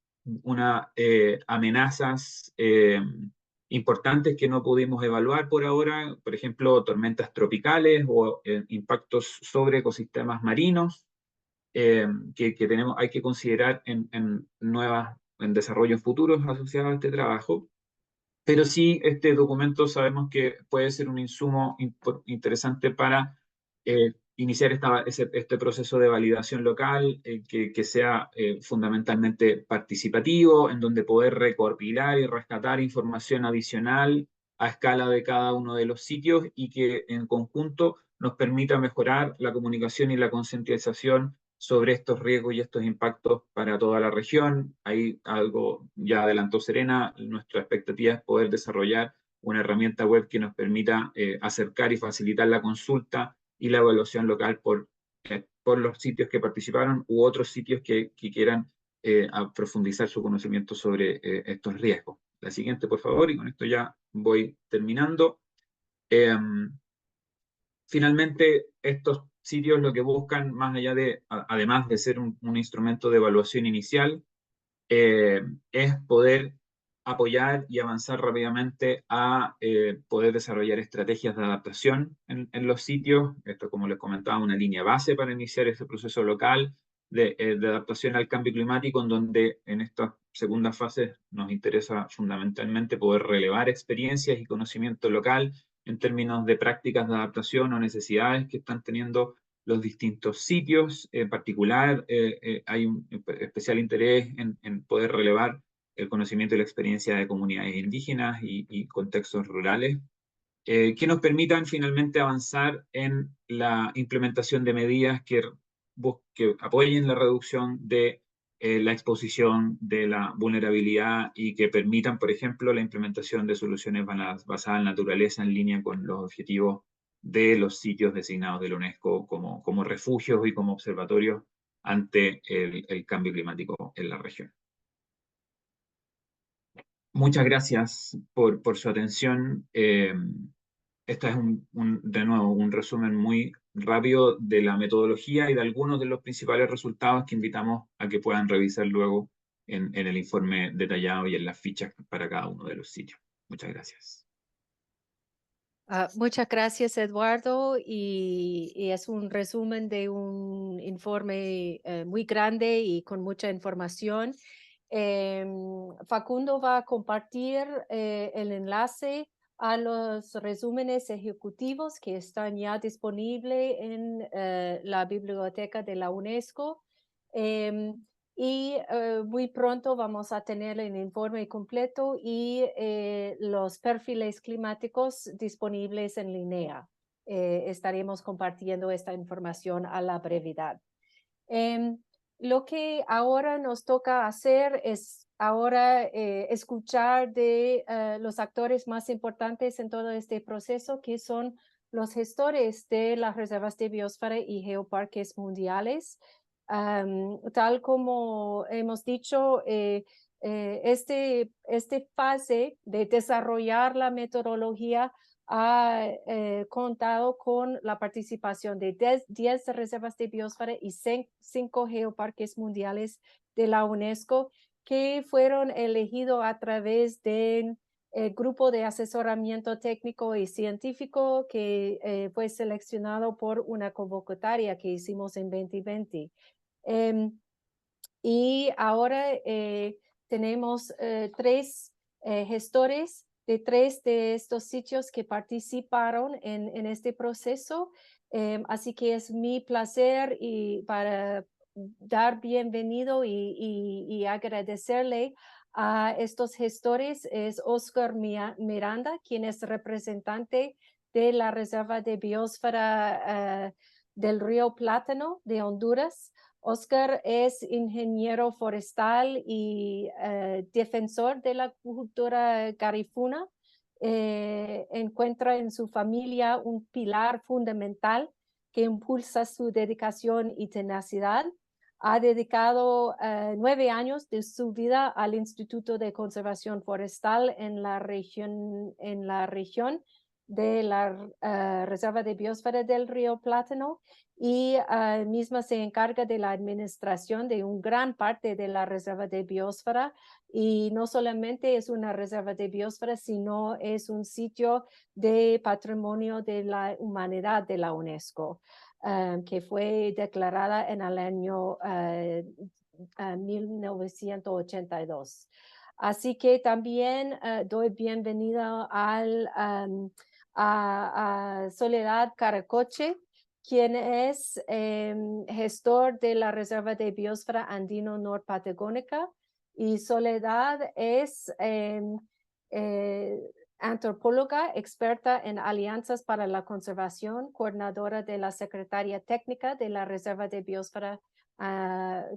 amenazas importantes que no pudimos evaluar por ahora, por ejemplo, tormentas tropicales o impactos sobre ecosistemas marinos que hay que considerar en desarrollos futuros asociados a este trabajo. Pero sí, este documento sabemos que puede ser un insumo interesante para iniciar este proceso de validación local, que sea fundamentalmente participativo, en donde poder recopilar y rescatar información adicional a escala de cada uno de los sitios, y que en conjunto nos permita mejorar la comunicación y la concientización sobre estos riesgos y estos impactos para toda la región. Ahí algo ya adelantó Serena, nuestra expectativa es poder desarrollar una herramienta web que nos permita acercar y facilitar la consulta y la evaluación local por los sitios que participaron u otros sitios que quieran profundizar su conocimiento sobre estos riesgos. La siguiente, por favor, y con esto ya voy terminando. Finalmente, estos sitios lo que buscan, más allá además de ser un instrumento de evaluación inicial, es poder apoyar y avanzar rápidamente a poder desarrollar estrategias de adaptación en los sitios. Esto, como les comentaba, una línea base para iniciar ese proceso local de adaptación al cambio climático, en donde en estas segundas fases nos interesa fundamentalmente poder relevar experiencias y conocimiento local en términos de prácticas de adaptación o necesidades que están teniendo los distintos sitios. En particular, hay un especial interés en poder relevar el conocimiento y la experiencia de comunidades indígenas y contextos rurales, que nos permitan finalmente avanzar en la implementación de medidas que apoyen la reducción de la exposición, de la vulnerabilidad, y que permitan, por ejemplo, la implementación de soluciones basadas en naturaleza en línea con los objetivos de los sitios designados de la UNESCO como refugios y como observatorios ante el cambio climático en la región. Muchas gracias por su atención. Este es de nuevo un resumen muy rápido de la metodología y de algunos de los principales resultados que invitamos a que puedan revisar luego en el informe detallado y en las fichas para cada uno de los sitios. Muchas gracias. Muchas gracias, Eduardo, y es un resumen de un informe muy grande y con mucha información. Facundo va a compartir el enlace a los resúmenes ejecutivos que están ya disponibles en la biblioteca de la UNESCO. Y muy pronto vamos a tener el informe completo y los perfiles climáticos disponibles en línea. Estaremos compartiendo esta información a la brevedad. Lo que ahora nos toca hacer es ahora escuchar de los actores más importantes en todo este proceso, que son los gestores de las reservas de biosfera y geoparques mundiales. Tal como hemos dicho, este fase de desarrollar la metodología ha contado con la participación de 10 reservas de biosfera y 5 geoparques mundiales de la UNESCO, que fueron elegidos a través del grupo de asesoramiento técnico y científico que fue seleccionado por una convocatoria que hicimos en 2020. Y ahora tenemos 3 gestores de 3 de estos sitios que participaron en este proceso. Así que es mi placer y para dar bienvenido y agradecerle a estos gestores es Oscar Miranda, quien es representante de la Reserva de Biosfera del Río Plátano de Honduras. Oscar es ingeniero forestal y defensor de la cultura garifuna. Encuentra en su familia un pilar fundamental que impulsa su dedicación y tenacidad. Ha dedicado 9 años de su vida al Instituto de Conservación Forestal en la región de la Reserva de Biosfera del Río Plátano, y misma se encarga de la administración de una gran parte de la reserva de biosfera, y no solamente es una reserva de biosfera, sino es un sitio de patrimonio de la humanidad de la UNESCO, que fue declarada en el año 1982. Así que también doy bienvenida a Soledad Caracoche, quien es gestor de la Reserva de Biosfera Andino Norpatagónica, y Soledad es antropóloga experta en alianzas para la conservación, coordinadora de la Secretaría Técnica de la Reserva de Biosfera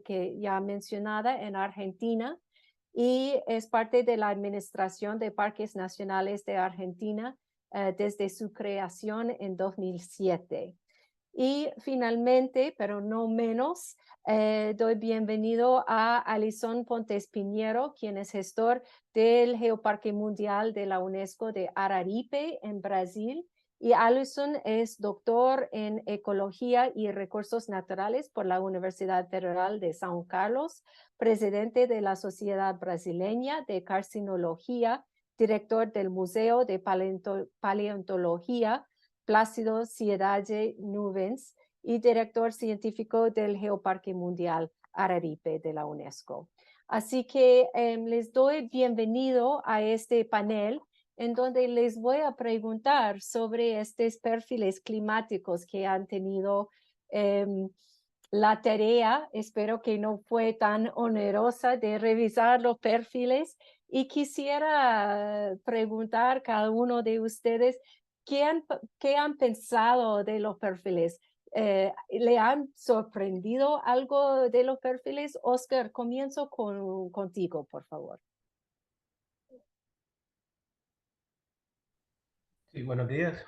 que ya mencionada en Argentina, y es parte de la Administración de Parques Nacionales de Argentina desde su creación en 2007. Y finalmente, pero no menos, doy bienvenido a Alison Pontes Piñero, quien es gestor del Geoparque Mundial de la UNESCO de Araripe, en Brasil. Y Alison es doctor en Ecología y Recursos Naturales por la Universidad Federal de São Carlos, presidente de la Sociedad Brasileña de Carcinología, director del Museo de Paleontología Plácido Ciedade Nuvens y director científico del Geoparque Mundial Araripe de la UNESCO. Así que les doy bienvenido a este panel, en donde les voy a preguntar sobre estos perfiles climáticos que han tenido la tarea, espero que no fue tan onerosa, de revisar los perfiles, y quisiera preguntar a cada uno de ustedes ¿qué han pensado de los perfiles? ¿Le han sorprendido algo de los perfiles? Oscar, comienzo contigo, por favor. Sí, buenos días.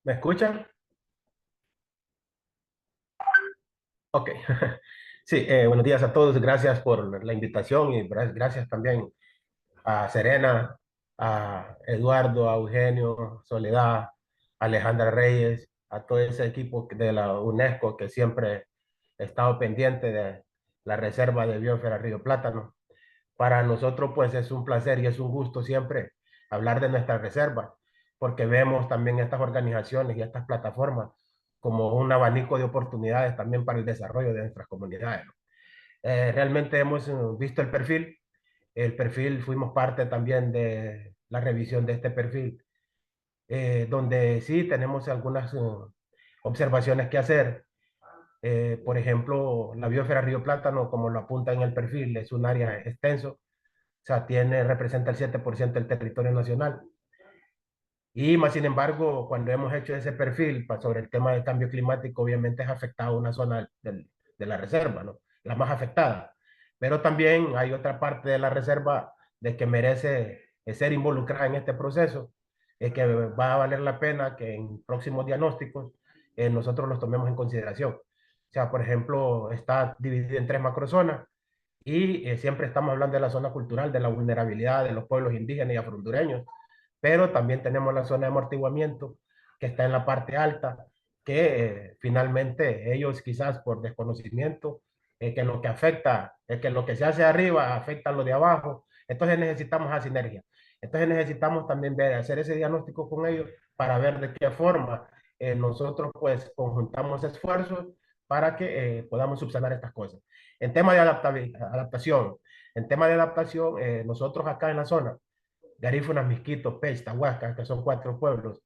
¿Me escuchan? Ok. Sí, buenos días a todos. Gracias por la invitación y gracias también a Serena, a Eduardo, a Eugenio, Soledad, a Alejandra Reyes, a todo ese equipo de la UNESCO que siempre ha estado pendiente de la Reserva de Biosfera Río Plátano. Para nosotros pues es un placer y es un gusto siempre hablar de nuestra reserva, porque vemos también estas organizaciones y estas plataformas como un abanico de oportunidades también para el desarrollo de nuestras comunidades. Realmente hemos visto el perfil, fuimos parte también de la revisión de este perfil, donde sí tenemos algunas observaciones que hacer. Por ejemplo, la biosfera Río Plátano, como lo apunta en el perfil, es un área extenso, o sea, representa el 7% del territorio nacional. Y más sin embargo, cuando hemos hecho ese perfil sobre el tema del cambio climático, obviamente es afectada una zona de la reserva, ¿no? La más afectada. Pero también hay otra parte de la reserva de que merece ser involucrada en este proceso, que va a valer la pena que en próximos diagnósticos nosotros los tomemos en consideración. O sea, por ejemplo, está dividido en 3 macrozonas y siempre estamos hablando de la zona cultural, de la vulnerabilidad de los pueblos indígenas y afrontureños, pero también tenemos la zona de amortiguamiento que está en la parte alta, que finalmente ellos quizás por desconocimiento, que lo que afecta, que lo que se hace arriba afecta a lo de abajo, entonces necesitamos a sinergia. Entonces necesitamos también hacer ese diagnóstico con ellos para ver de qué forma nosotros pues conjuntamos esfuerzos para que podamos subsanar estas cosas. En tema de adaptación, nosotros acá en la zona, Garífunas, Misquitos, Pech, Tahuasca, que son 4 pueblos,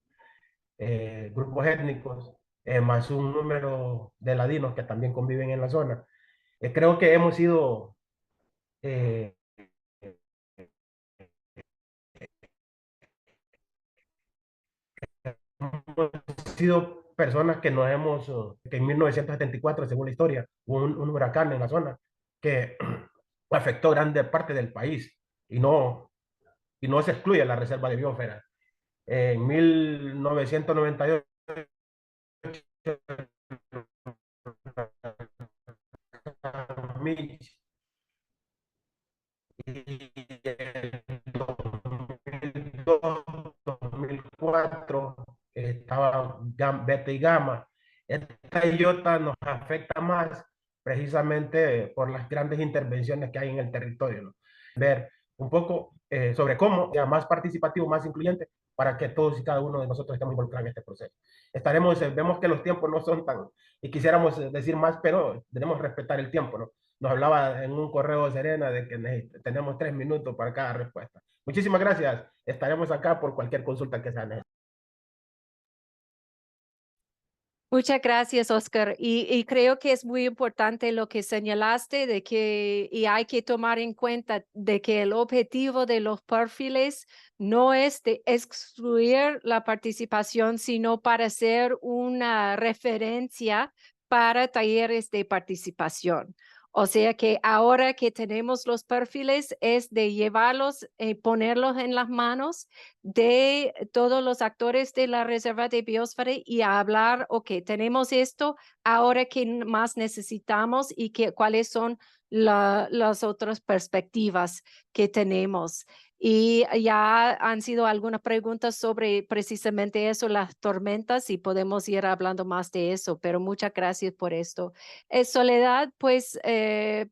grupos étnicos, más un número de ladinos que también conviven en la zona. Creo que eh, hemos sido personas que que en 1974, según la historia, hubo un huracán en la zona que afectó grande parte del país y no se excluye la reserva de biosfera. En 1998 y en 2002, 2004 estaba beta y gamma. Esta iota nos afecta más precisamente por las grandes intervenciones que hay en el territorio, ¿no? Ver un poco sobre cómo sea más participativo, más incluyente, para que todos y cada uno de nosotros estemos involucrados en este proceso. Vemos que los tiempos no son tan, y quisiéramos decir más, pero debemos respetar el tiempo, ¿no? Nos hablaba en un correo Serena de que tenemos 3 minutos para cada respuesta. Muchísimas gracias. Estaremos acá por cualquier consulta que sea necesaria. Muchas gracias, Oscar. Y creo que es muy importante lo que señalaste de que y hay que tomar en cuenta de que el objetivo de los perfiles no es de excluir la participación, sino para ser una referencia para talleres de participación. O sea que ahora que tenemos los perfiles es de llevarlos, ponerlos en las manos de todos los actores de la Reserva de Biosfera y a hablar, ok, tenemos esto, ahora qué más necesitamos y cuáles son las otras perspectivas que tenemos. Y ya han sido algunas preguntas sobre precisamente eso, las tormentas, y podemos ir hablando más de eso, pero muchas gracias por esto. Soledad, pues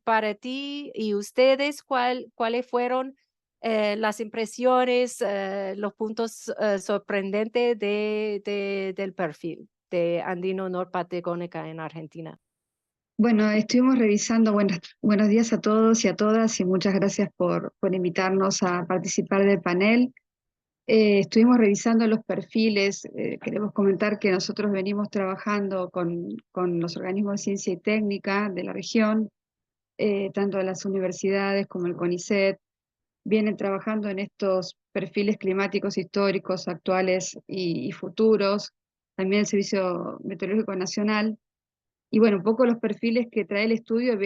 para ti y ustedes, ¿cuáles fueron las impresiones, los puntos sorprendentes del perfil de Andino Nord-Patagónica en Argentina? Bueno, estuvimos revisando, buenos días a todos y a todas y muchas gracias por invitarnos a participar del panel. Estuvimos revisando los perfiles, queremos comentar que nosotros venimos trabajando con los organismos de ciencia y técnica de la región, tanto de las universidades como el CONICET, vienen trabajando en estos perfiles climáticos históricos, actuales y futuros, también el Servicio Meteorológico Nacional. Y bueno, un poco los perfiles que trae el estudio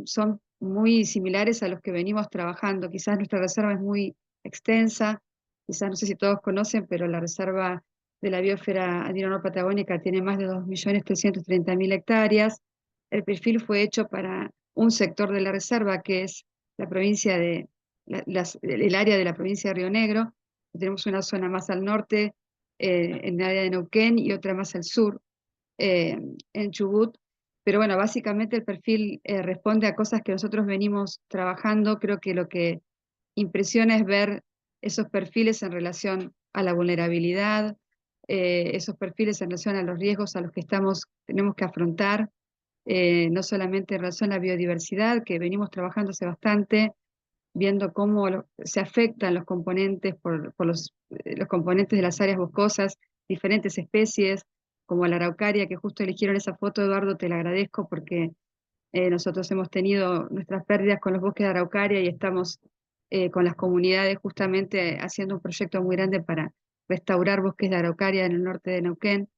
son muy similares a los que venimos trabajando. Quizás nuestra reserva es muy extensa, quizás no sé si todos conocen, pero la reserva de la biosfera andino-patagónica tiene más de 2.330.000 hectáreas. El perfil fue hecho para un sector de la reserva, que es la provincia de el área de la provincia de Río Negro. Tenemos una zona más al norte, en el área de Neuquén, y otra más al sur, en Chubut. Pero bueno, básicamente el perfil responde a cosas que nosotros venimos trabajando. Creo que lo que impresiona es ver esos perfiles en relación a la vulnerabilidad, esos perfiles en relación a los riesgos a los que tenemos que afrontar, no solamente en relación a la biodiversidad, que venimos trabajando hace bastante, viendo cómo se afectan los componentes por los componentes de las áreas boscosas, diferentes especies, como la araucaria, que justo eligieron esa foto, Eduardo, te la agradezco, porque nosotros hemos tenido nuestras pérdidas con los bosques de araucaria y estamos con las comunidades justamente haciendo un proyecto muy grande para restaurar bosques de araucaria en el norte de Neuquén,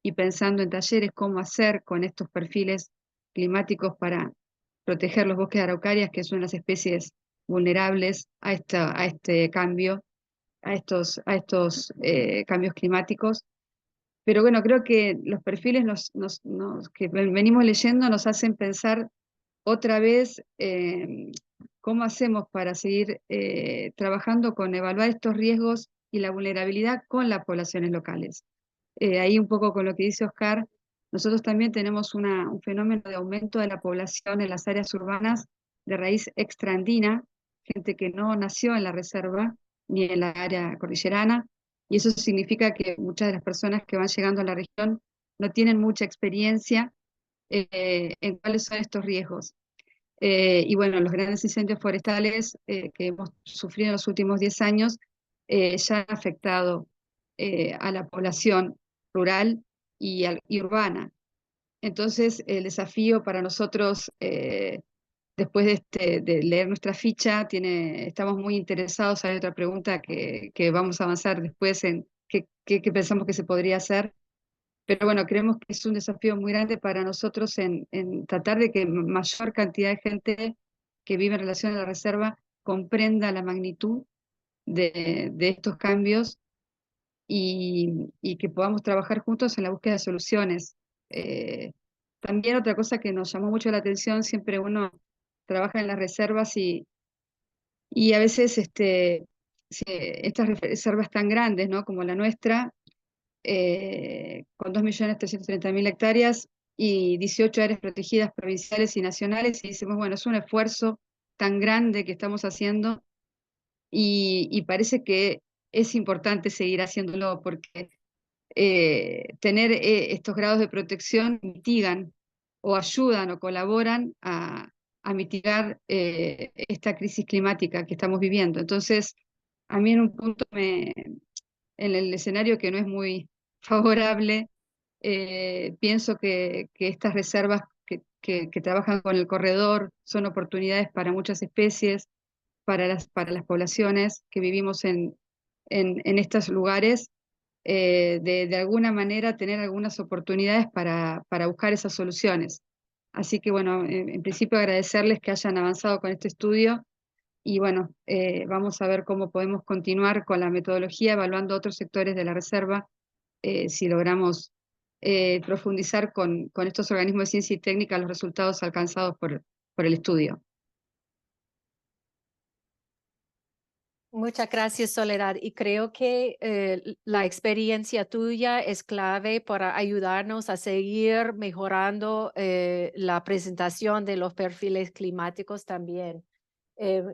y pensando en talleres cómo hacer con estos perfiles climáticos para proteger los bosques de araucarias, que son las especies vulnerables a este cambio, a estos cambios climáticos. Pero bueno, creo que los perfiles que venimos leyendo nos hacen pensar otra vez cómo hacemos para seguir trabajando con evaluar estos riesgos y la vulnerabilidad con las poblaciones locales. Ahí un poco con lo que dice Oscar, nosotros también tenemos un fenómeno de aumento de la población en las áreas urbanas de raíz extraandina, gente que no nació en la reserva ni en la área cordillerana, y eso significa que muchas de las personas que van llegando a la región no tienen mucha experiencia en cuáles son estos riesgos. Y bueno, los grandes incendios forestales que hemos sufrido en los últimos 10 años ya han afectado a la población rural y urbana. Entonces, el desafío para nosotros, después de leer nuestra ficha, estamos muy interesados. Hay otra pregunta que vamos a avanzar después en qué pensamos que se podría hacer. Pero bueno, creemos que es un desafío muy grande para nosotros en tratar de que mayor cantidad de gente que vive en relación a la reserva comprenda la magnitud de estos cambios, y que podamos trabajar juntos en la búsqueda de soluciones. También otra cosa que nos llamó mucho la atención: siempre uno trabaja en las reservas y a veces estas reservas tan grandes, ¿no?, como la nuestra, con 2.330.000 hectáreas y 18 áreas protegidas provinciales y nacionales, y decimos, bueno, es un esfuerzo tan grande que estamos haciendo, y parece que es importante seguir haciéndolo, porque tener estos grados de protección mitigan o ayudan o colaboran a mitigar esta crisis climática que estamos viviendo. Entonces, a mí en un punto, en el escenario que no es muy favorable, pienso que estas reservas que trabajan con el corredor son oportunidades para muchas especies, para las poblaciones que vivimos en estos lugares, de alguna manera tener algunas oportunidades para buscar esas soluciones. Así que bueno, en principio agradecerles que hayan avanzado con este estudio, y bueno, vamos a ver cómo podemos continuar con la metodología, evaluando otros sectores de la reserva, si logramos profundizar con estos organismos de ciencia y técnica los resultados alcanzados por el estudio. Muchas gracias, Soledad. Y creo que la experiencia tuya es clave para ayudarnos a seguir mejorando la presentación de los perfiles climáticos también.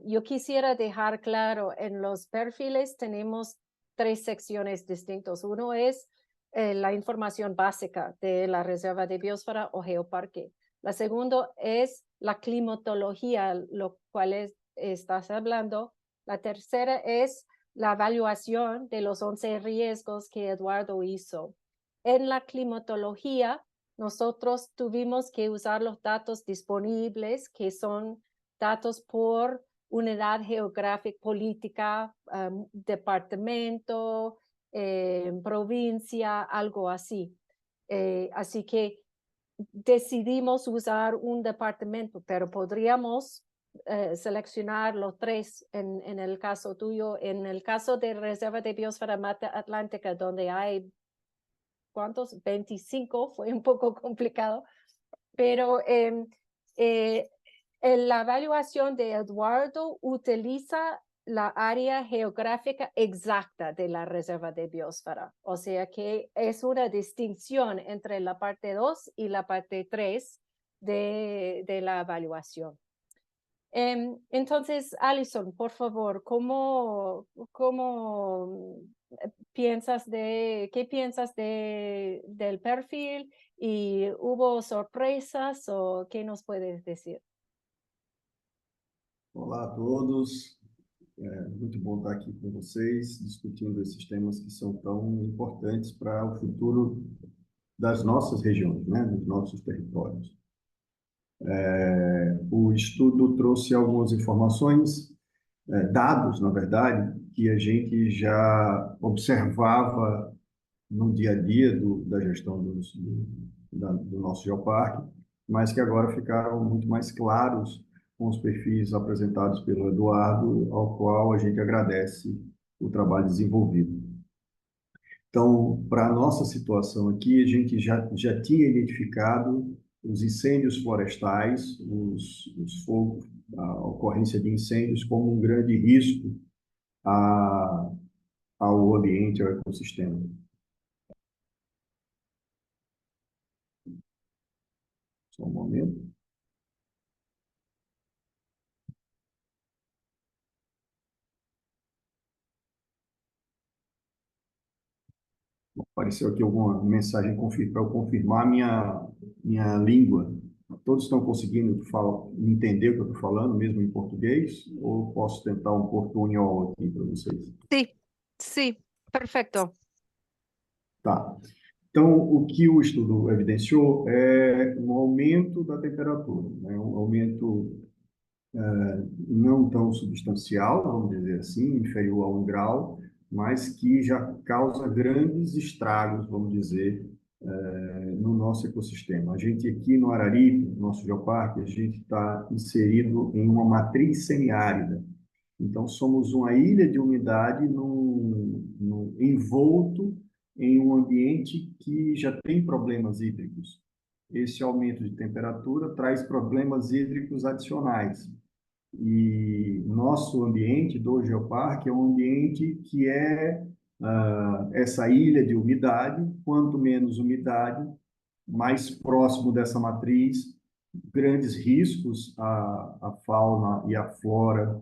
Yo quisiera dejar claro, en los perfiles tenemos 3 secciones distintas. Uno es la información básica de la reserva de biosfera o geoparque. La segunda es la climatología, lo cual estás hablando. La tercera es la evaluación de los 11 riesgos que Eduardo hizo. En la climatología, nosotros tuvimos que usar los datos disponibles, que son datos por unidad geográfica, política, departamento, provincia, algo así. Así que decidimos usar un departamento, pero podríamos seleccionar los 3 en el caso tuyo. En el caso de Reserva de Biosfera Mata Atlántica, donde hay, ¿cuántos? 25, fue un poco complicado, pero La evaluación de Eduardo utiliza la área geográfica exacta de la reserva de biosfera. O sea que es una distinción entre la parte 2 y la parte 3 de la evaluación. Entonces, Alison, por favor, qué piensas del perfil y hubo sorpresas o qué nos puedes decir? Olá a todos, muito bom estar aqui com vocês, discutindo esses temas que são tão importantes para o futuro das nossas regiões, né, dos nossos territórios. O estudo trouxe algumas informações, dados, na verdade, que a gente já observava no dia a dia da gestão do nosso geoparque, mas que agora ficaram muito mais claros com os perfis apresentados pelo Eduardo, ao qual a gente agradece o trabalho desenvolvido. Então, para a nossa situação aqui, a gente já tinha identificado os incêndios florestais, os fogos, a ocorrência de incêndios como um grande risco ao ambiente, ao ecossistema. Só um momento. Apareceu aqui alguma mensagem para eu confirmar minha língua. Todos estão conseguindo entender o que eu estou falando, mesmo em português? Ou posso tentar um portunhol aqui para vocês? Sí, perfecto. Tá. Então, o que o estudo evidenciou é um aumento da temperatura, né? Um aumento não tão substancial, vamos dizer assim, inferior a 1 grau, mas que já causa grandes estragos, vamos dizer, no nosso ecossistema. A gente aqui no Araripe, no nosso geoparque, a gente está inserido em uma matriz semiárida. Então, somos uma ilha de umidade envolto em um ambiente que já tem problemas hídricos. Esse aumento de temperatura traz problemas hídricos adicionais. E nosso ambiente do geoparque é um ambiente que é essa ilha de umidade. Quanto menos umidade, mais próximo dessa matriz, grandes riscos à fauna e à flora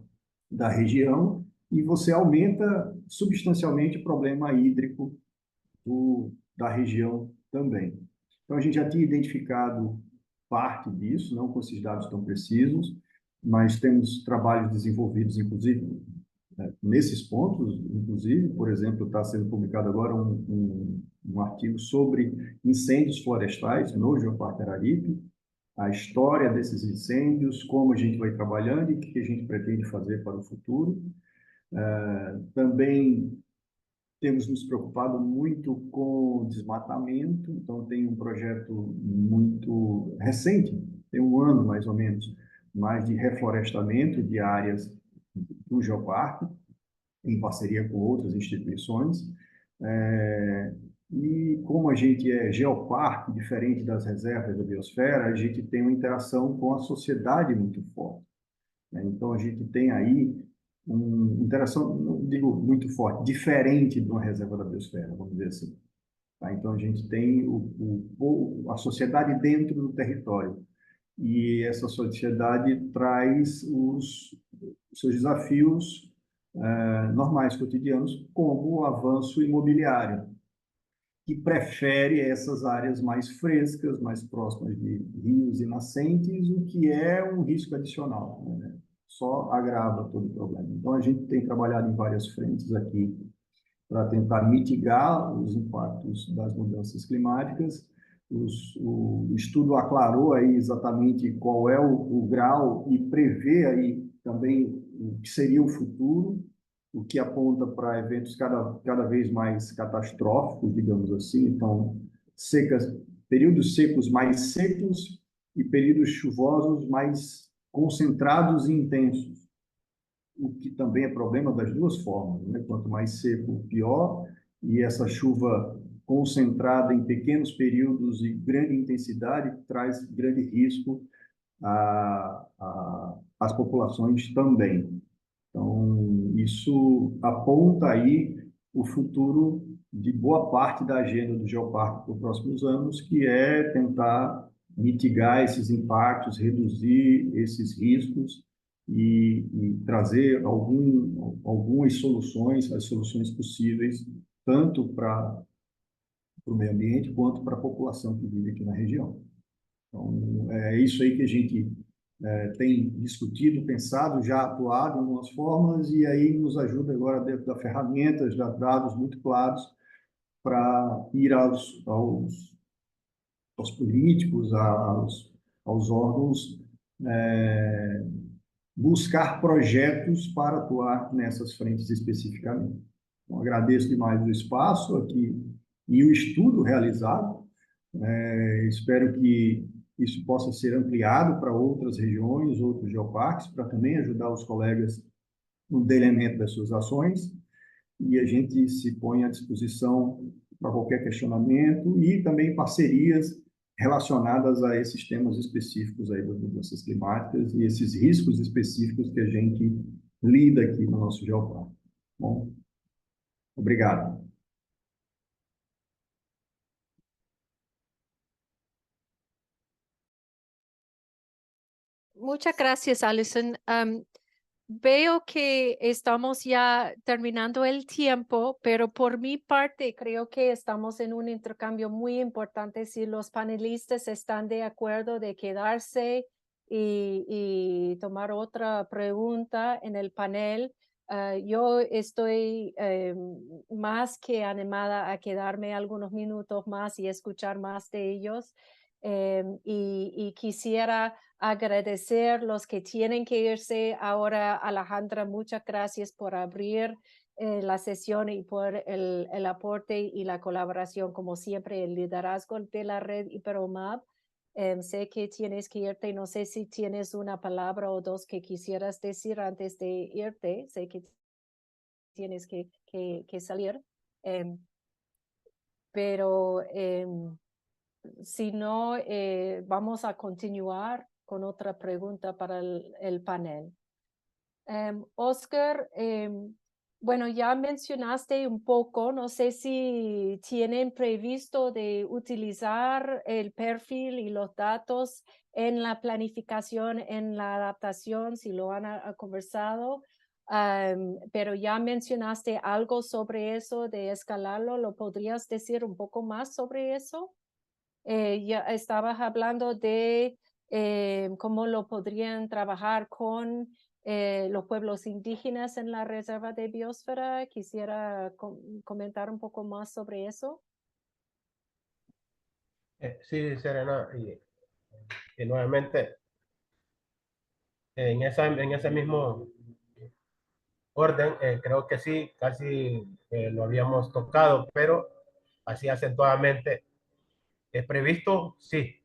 da região, e você aumenta substancialmente o problema hídrico da região também. Então, a gente já tinha identificado parte disso, não com esses dados tão precisos, mas temos trabalhos desenvolvidos, inclusive, nesses pontos. Inclusive, por exemplo, está sendo publicado agora um artigo sobre incêndios florestais no Geoparque Araripe, a história desses incêndios, como a gente vai trabalhando e o que a gente pretende fazer para o futuro. Também temos nos preocupado muito com o desmatamento. Então, tem um projeto muito recente, tem 1 ano mais ou menos, mais de reflorestamento de áreas do geoparque, em parceria com outras instituições. E como a gente é geoparque, diferente das reservas da biosfera, a gente tem uma interação com a sociedade muito forte, né? Então, a gente tem aí uma interação, não digo muito forte, diferente de uma reserva da biosfera, vamos dizer assim. Tá? Então, a gente tem a sociedade dentro do território. E essa sociedade traz os seus desafios normais, cotidianos, como o avanço imobiliário, que prefere essas áreas mais frescas, mais próximas de rios e nascentes, o que é um risco adicional, né? Só agrava todo o problema. Então, a gente tem trabalhado em várias frentes aqui para tentar mitigar os impactos das mudanças climáticas. O estudo aclarou aí exatamente qual é o grau e prevê aí também o que seria o futuro, o que aponta para eventos cada vez mais catastróficos, digamos assim. Então, períodos secos mais secos e períodos chuvosos mais concentrados e intensos, o que também é problema das duas formas, né? Quanto mais seco, pior, e essa chuva concentrada em pequenos períodos e grande intensidade traz grande risco as populações também. Então, isso aponta aí o futuro de boa parte da agenda do Geoparque para os próximos anos, que é tentar mitigar esses impactos, reduzir esses riscos e trazer algumas soluções, as soluções possíveis, tanto para o meio ambiente quanto para a população que vive aqui na região. Então, é isso aí que a gente tem discutido, pensado, já atuado em algumas formas, e aí nos ajuda agora dentro das ferramentas, dados muito claros, para ir aos políticos, aos órgãos, buscar projetos para atuar nessas frentes especificamente. Então, agradeço demais o espaço aqui e o estudo realizado. Espero que isso possa ser ampliado para outras regiões, outros geoparques, para também ajudar os colegas no desenvolvimento das suas ações. E a gente se põe à disposição para qualquer questionamento e também parcerias relacionadas a esses temas específicos aí das mudanças climáticas e esses riscos específicos que a gente lida aqui no nosso geoparque. Bom, obrigado. Muchas gracias, Alison. Veo que estamos ya terminando el tiempo, pero por mi parte creo que estamos en un intercambio muy importante. Si los panelistas están de acuerdo de quedarse y tomar otra pregunta en el panel, yo estoy más que animada a quedarme algunos minutos más y escuchar más de ellos. Y quisiera agradecer los que tienen que irse ahora. Alejandra, muchas gracias por abrir la sesión y por el aporte y la colaboración, como siempre, el liderazgo de la red Iberomab. Sé que tienes que irte, no sé si tienes una palabra o dos que quisieras decir antes de irte, sé que tienes que salir, pero si no, vamos a continuar con otra pregunta para el panel. Oscar, bueno, ya mencionaste un poco, no sé si tienen previsto de utilizar el perfil y los datos en la planificación, en la adaptación, si lo han conversado, pero ya mencionaste algo sobre eso, de escalarlo. ¿Lo podrías decir un poco más sobre eso? Ya estabas hablando de cómo lo podrían trabajar con los pueblos indígenas en la reserva de biosfera. Quisiera comentar un poco más sobre eso. Sí, Serena, y nuevamente en ese mismo orden, creo que sí, casi lo habíamos tocado, pero así acentuadamente. ¿Es previsto? Sí,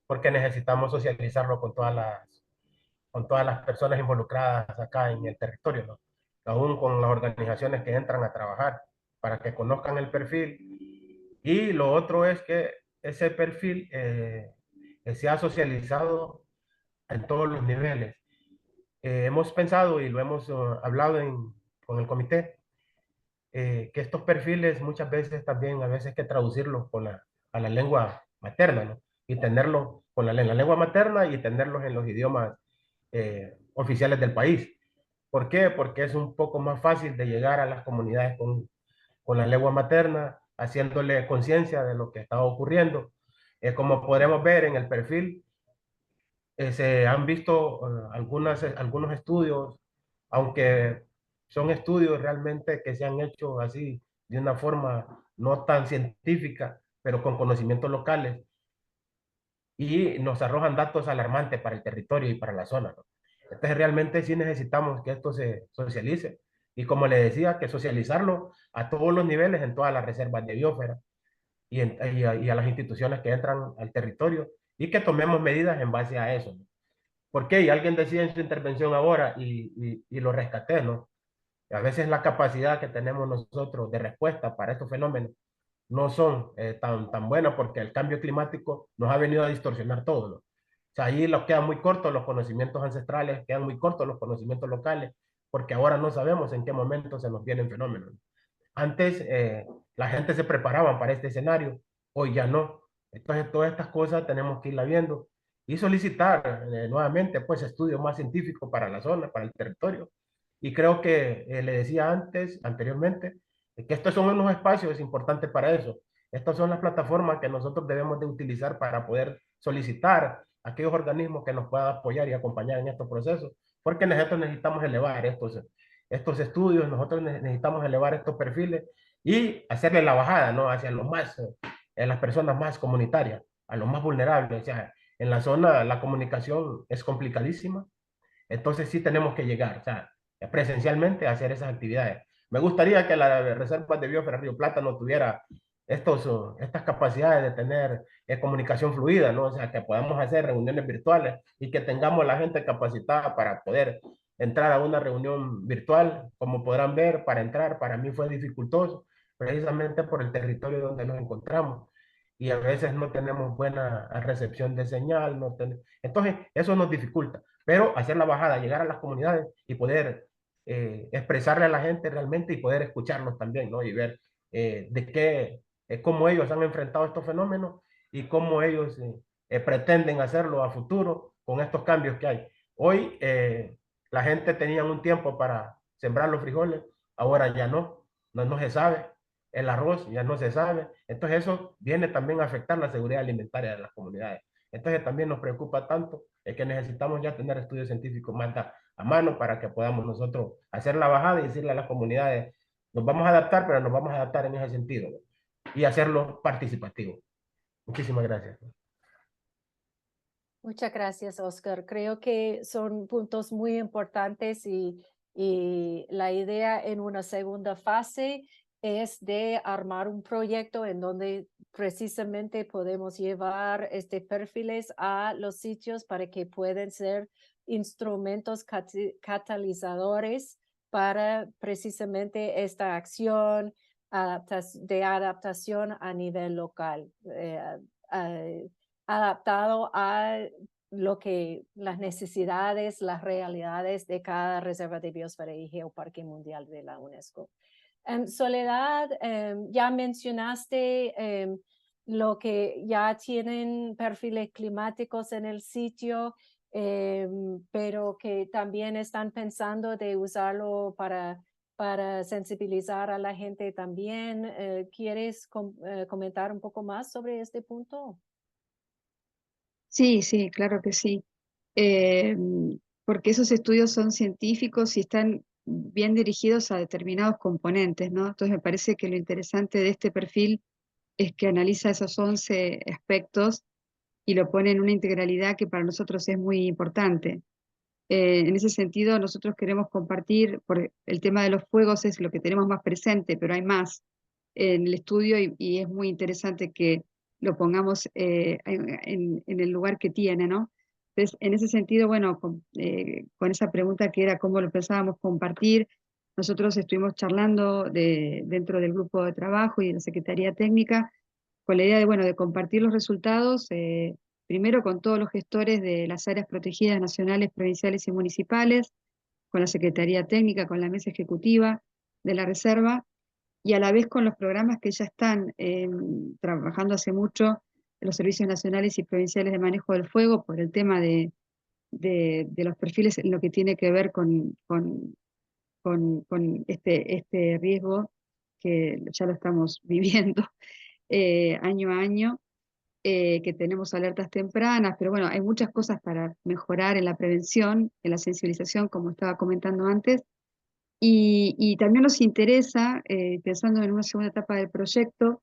porque necesitamos socializarlo con todas las personas involucradas acá en el territorio, ¿no? Aún con las organizaciones que entran a trabajar, para que conozcan el perfil. Y lo otro es que ese perfil sea socializado en todos los niveles. Hemos pensado y lo hemos hablado con el comité, que estos perfiles muchas veces también a veces hay que traducirlos a la lengua materna, ¿no? Y tenerlo con la lengua materna y tenerlos en los idiomas oficiales del país. ¿Por qué? Porque es un poco más fácil de llegar a las comunidades con la lengua materna, haciéndole conciencia de lo que está ocurriendo. Como podremos ver en el perfil, se han visto algunos estudios, aunque son estudios realmente que se han hecho así de una forma no tan científica, pero con conocimientos locales, y nos arrojan datos alarmantes para el territorio y para la zona, ¿no? Entonces realmente sí necesitamos que esto se socialice, y como le decía, que socializarlo a todos los niveles en todas las reservas de biosfera y a las instituciones que entran al territorio, y que tomemos medidas en base a eso, ¿no? ¿Por qué? Y alguien decía en su intervención ahora, y lo rescaté, ¿no? A veces la capacidad que tenemos nosotros de respuesta para estos fenómenos no son tan buenas, porque el cambio climático nos ha venido a distorsionar todo, ¿no? O sea, ahí los quedan muy cortos los conocimientos ancestrales, quedan muy cortos los conocimientos locales, porque ahora no sabemos en qué momento se nos vienen fenómenos. Antes la gente se preparaba para este escenario, hoy ya no. Entonces todas estas cosas tenemos que irla viendo y solicitar nuevamente pues estudios más científicos para la zona, para el territorio. Y creo que le decía anteriormente, que estos son unos espacios importantes para eso. Estas son las plataformas que nosotros debemos de utilizar para poder solicitar a aquellos organismos que nos puedan apoyar y acompañar en estos procesos, porque nosotros necesitamos elevar estos estudios, nosotros necesitamos elevar estos perfiles y hacerle la bajada, ¿no? Hacia los más, las personas más comunitarias, a los más vulnerables. O sea, en la zona la comunicación es complicadísima, entonces sí tenemos que llegar, o sea, presencialmente a hacer esas actividades. Me gustaría que la Reserva de Biosfera Río Plata no tuviera estas capacidades de tener comunicación fluida, ¿no? O sea, que podamos hacer reuniones virtuales y que tengamos la gente capacitada para poder entrar a una reunión virtual. Como podrán ver, para entrar para mí fue dificultoso, precisamente por el territorio donde nos encontramos. Y a veces no tenemos buena recepción de señal, entonces eso nos dificulta. Pero hacer la bajada, llegar a las comunidades y poder expresarle a la gente realmente y poder escucharlos también, ¿no? Y ver cómo ellos han enfrentado estos fenómenos y cómo ellos pretenden hacerlo a futuro con estos cambios que hay. Hoy la gente tenía un tiempo para sembrar los frijoles, ahora ya no se sabe. El arroz ya no se sabe. Entonces eso viene también a afectar la seguridad alimentaria de las comunidades. Entonces también nos preocupa tanto que necesitamos ya tener estudios científicos más a mano para que podamos nosotros hacer la bajada y decirle a las comunidades, nos vamos a adaptar, pero nos vamos a adaptar en ese sentido, ¿no? Y hacerlo participativo. Muchísimas gracias. Muchas gracias, Oscar. Creo que son puntos muy importantes y la idea en una segunda fase es de armar un proyecto en donde precisamente podemos llevar perfiles a los sitios para que puedan ser instrumentos catalizadores para precisamente esta acción de adaptación a nivel local, adaptado a las necesidades, las realidades de cada reserva de biosfera y geoparque mundial de la UNESCO. Soledad, ya mencionaste lo que ya tienen perfiles climáticos en el sitio, pero que también están pensando de usarlo para sensibilizar a la gente también. ¿Quieres comentar un poco más sobre este punto? Sí, sí, claro que sí. Eh, Porque esos estudios son científicos y están bien dirigidos a determinados componentes, ¿no? Entonces me parece que lo interesante de este perfil es que analiza esos 11 aspectos y lo pone en una integralidad que para nosotros es muy importante. En ese sentido, nosotros queremos compartir, por el tema de los fuegos es lo que tenemos más presente, pero hay más en el estudio y es muy interesante que lo pongamos en el lugar que tiene, ¿no? Entonces, en ese sentido, bueno, con esa pregunta que era cómo lo pensábamos compartir, nosotros estuvimos charlando dentro del grupo de trabajo y de la Secretaría Técnica con la idea de, bueno, de compartir los resultados, primero con todos los gestores de las áreas protegidas nacionales, provinciales y municipales, con la Secretaría Técnica, con la mesa ejecutiva de la Reserva, y a la vez con los programas que ya están trabajando hace mucho los servicios nacionales y provinciales de manejo del fuego por el tema de los perfiles en lo que tiene que ver con este riesgo que ya lo estamos viviendo año a año, que tenemos alertas tempranas, pero bueno, hay muchas cosas para mejorar en la prevención, en la sensibilización, como estaba comentando antes, y también nos interesa, pensando en una segunda etapa del proyecto,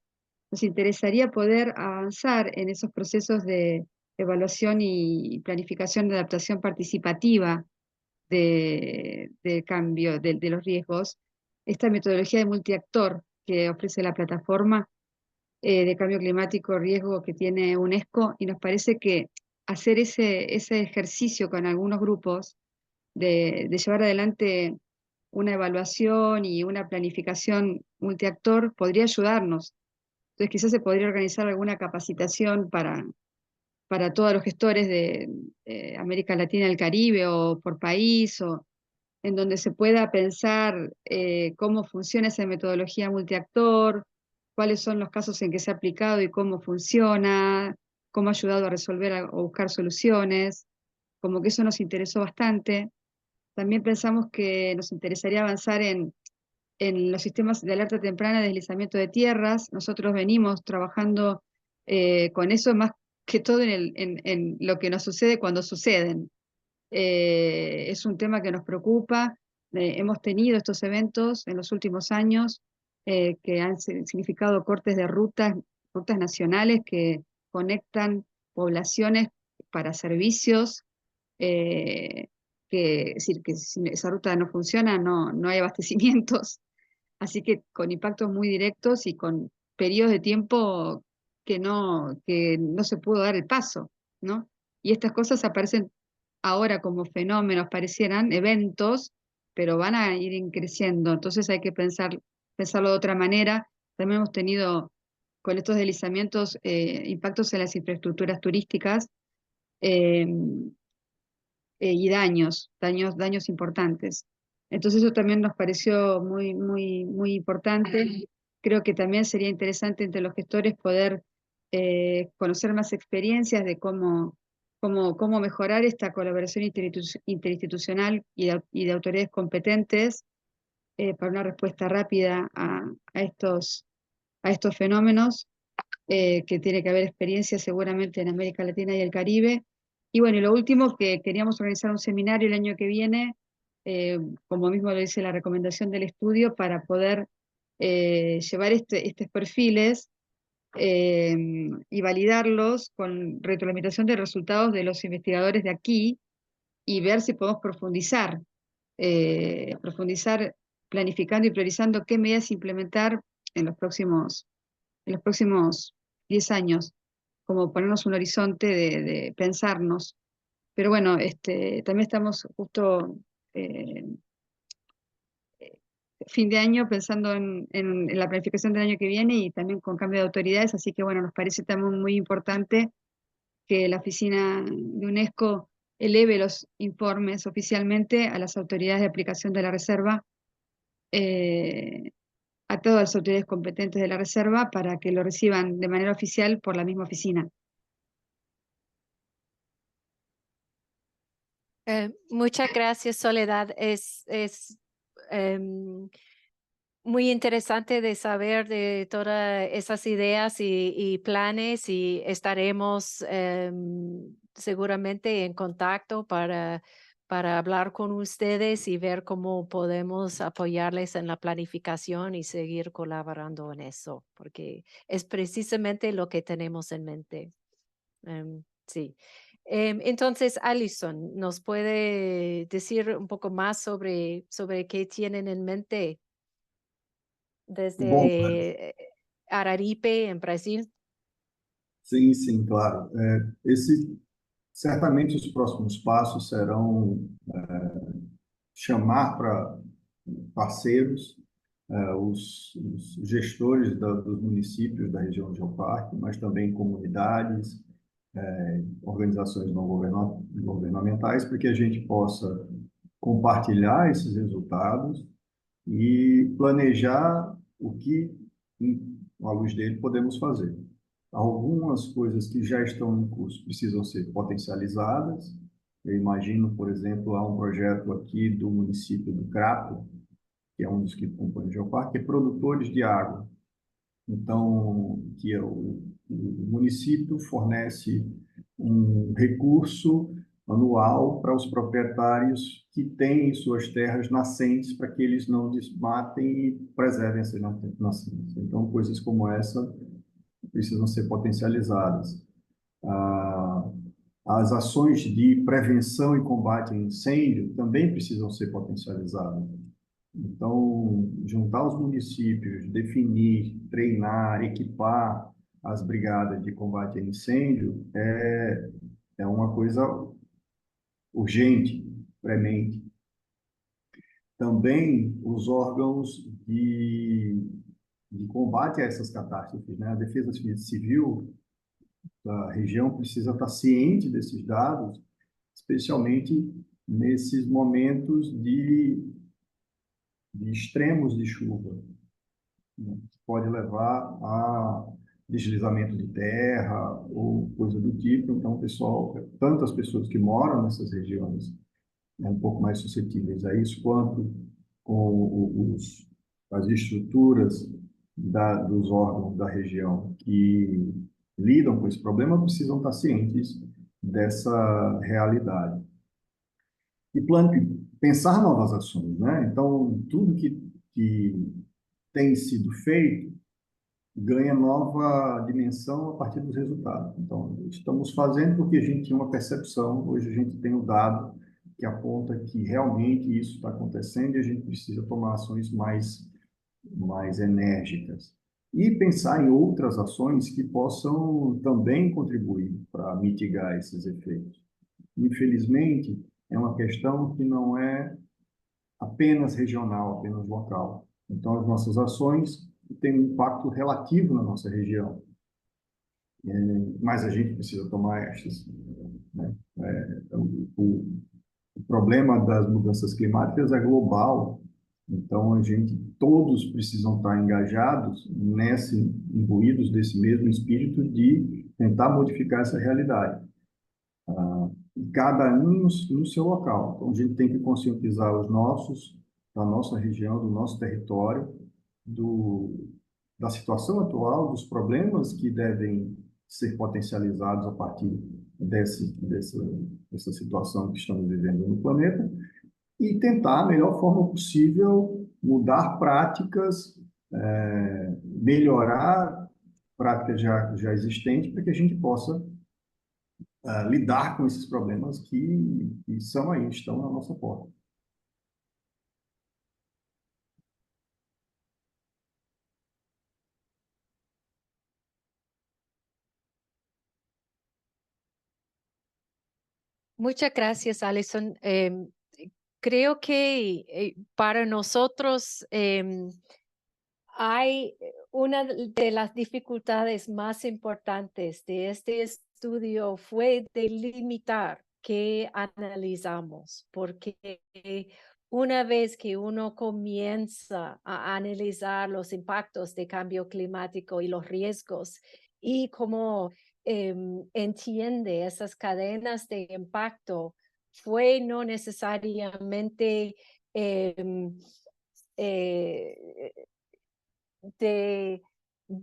nos interesaría poder avanzar en esos procesos de evaluación y planificación de adaptación participativa de cambio de los riesgos. Esta metodología de multiactor que ofrece la plataforma de cambio climático, riesgo que tiene UNESCO, y nos parece que hacer ese ejercicio con algunos grupos de llevar adelante una evaluación y una planificación multiactor podría ayudarnos. Entonces quizás se podría organizar alguna capacitación para todos los gestores de América Latina y el Caribe o por país, o en donde se pueda pensar cómo funciona esa metodología multiactor, cuáles son los casos en que se ha aplicado y cómo funciona, cómo ha ayudado a resolver o buscar soluciones, como que eso nos interesó bastante. También pensamos que nos interesaría avanzar en los sistemas de alerta temprana de deslizamiento de tierras. Nosotros venimos trabajando con eso más que todo en lo que nos sucede cuando suceden. Es un tema que nos preocupa. Hemos tenido estos eventos en los últimos años que han significado cortes de rutas nacionales que conectan poblaciones para servicios. Es decir, que si esa ruta no funciona, no hay abastecimientos. Así que con impactos muy directos y con periodos de tiempo que no se pudo dar el paso, ¿no? Y estas cosas aparecen ahora como fenómenos, parecieran eventos, pero van a ir creciendo. Entonces hay que pensarlo de otra manera. También hemos tenido con estos deslizamientos impactos en las infraestructuras turísticas eh, y daños importantes. Entonces eso también nos pareció muy importante. Creo que también sería interesante entre los gestores poder conocer más experiencias de cómo mejorar esta colaboración interinstitucional y de autoridades competentes para una respuesta rápida a estos fenómenos, que tiene que haber experiencia seguramente en América Latina y el Caribe. Y bueno, y lo último, que queríamos organizar un seminario el año que viene, como mismo lo dice la recomendación del estudio, para poder llevar estos perfiles y validarlos con retroalimentación de resultados de los investigadores de aquí y ver si podemos profundizar planificando y priorizando qué medidas implementar en los próximos 10 años, como ponernos un horizonte de pensarnos. Pero bueno, también estamos justo fin de año pensando en la planificación del año que viene y también con cambio de autoridades, así que bueno, nos parece también muy importante que la oficina de UNESCO eleve los informes oficialmente a las autoridades de aplicación de la reserva, a todas las autoridades competentes de la reserva, para que lo reciban de manera oficial por la misma oficina. Muchas gracias, Soledad. Es muy interesante de saber de todas esas ideas y planes, y estaremos seguramente en contacto para hablar con ustedes y ver cómo podemos apoyarles en la planificación y seguir colaborando en eso, porque es precisamente lo que tenemos en mente. Sí. Entonces, Alison, ¿nos puede decir un poco más sobre qué tienen en mente Bom, desde Araripe, en Brasil? sim, claro. Certamente os próximos passos serão chamar para parceiros os gestores dos municípios da região de Geoparque, mas também comunidades, organizações não governamentais, para que a gente possa compartilhar esses resultados e planejar o que, à luz dele, podemos fazer. Algumas coisas que já estão em curso precisam ser potencializadas. Eu imagino, por exemplo, há um projeto aqui do município do Crato, que é um dos que compõe o Geoparque, que é produtores de água. Então, que o município fornece um recurso anual para os proprietários que têm em suas terras nascentes, para que eles não desmatem e preservem essas nascentes. Então, coisas como essa precisam ser potencializadas. As ações de prevenção e combate a incêndio também precisam ser potencializadas. Então, juntar os municípios, definir, treinar, equipar as brigadas de combate a incêndio é uma coisa urgente, premente. Também os órgãos de combate a essas catástrofes, né? A Defesa Civil A região precisa estar ciente desses dados, especialmente nesses momentos de extremos de chuva, né? Pode levar a deslizamento de terra ou coisa do tipo. Então, pessoal, tantas pessoas que moram nessas regiões, né, um pouco mais suscetíveis a isso, quanto com as estruturas dos órgãos da região que lidam com esse problema precisam estar cientes dessa realidade. E pensar novas ações, né? Então, tudo que tem sido feito ganha nova dimensão a partir dos resultados. Então, estamos fazendo porque a gente tinha uma percepção, hoje a gente tem o dado que aponta que realmente isso está acontecendo e a gente precisa tomar ações mais enérgicas. E pensar em outras ações que possam também contribuir para mitigar esses efeitos. Infelizmente, é uma questão que não é apenas regional, apenas local. Então, as nossas ações têm um impacto relativo na nossa região. Mas a gente precisa tomar estas, né? O problema das mudanças climáticas é global. Então, todos precisam estar engajados imbuídos desse mesmo espírito de tentar modificar essa realidade. Cada um no seu local. Então, a gente tem que conscientizar da nossa região, do nosso território, da situação atual, dos problemas que devem ser potencializados a partir dessa situação que estamos vivendo no planeta, e tentar, a melhor forma possível, mudar práticas, melhorar práticas já existentes, para que a gente possa lidar com esses problemas que estão na nossa porta. Muchas gracias, Alison. Creo que para nosotros hay una de las dificultades más importantes de este estudio fue delimitar qué analizamos, porque una vez que uno comienza a analizar los impactos de cambio climático y los riesgos y cómo entiende esas cadenas de impacto, fue no necesariamente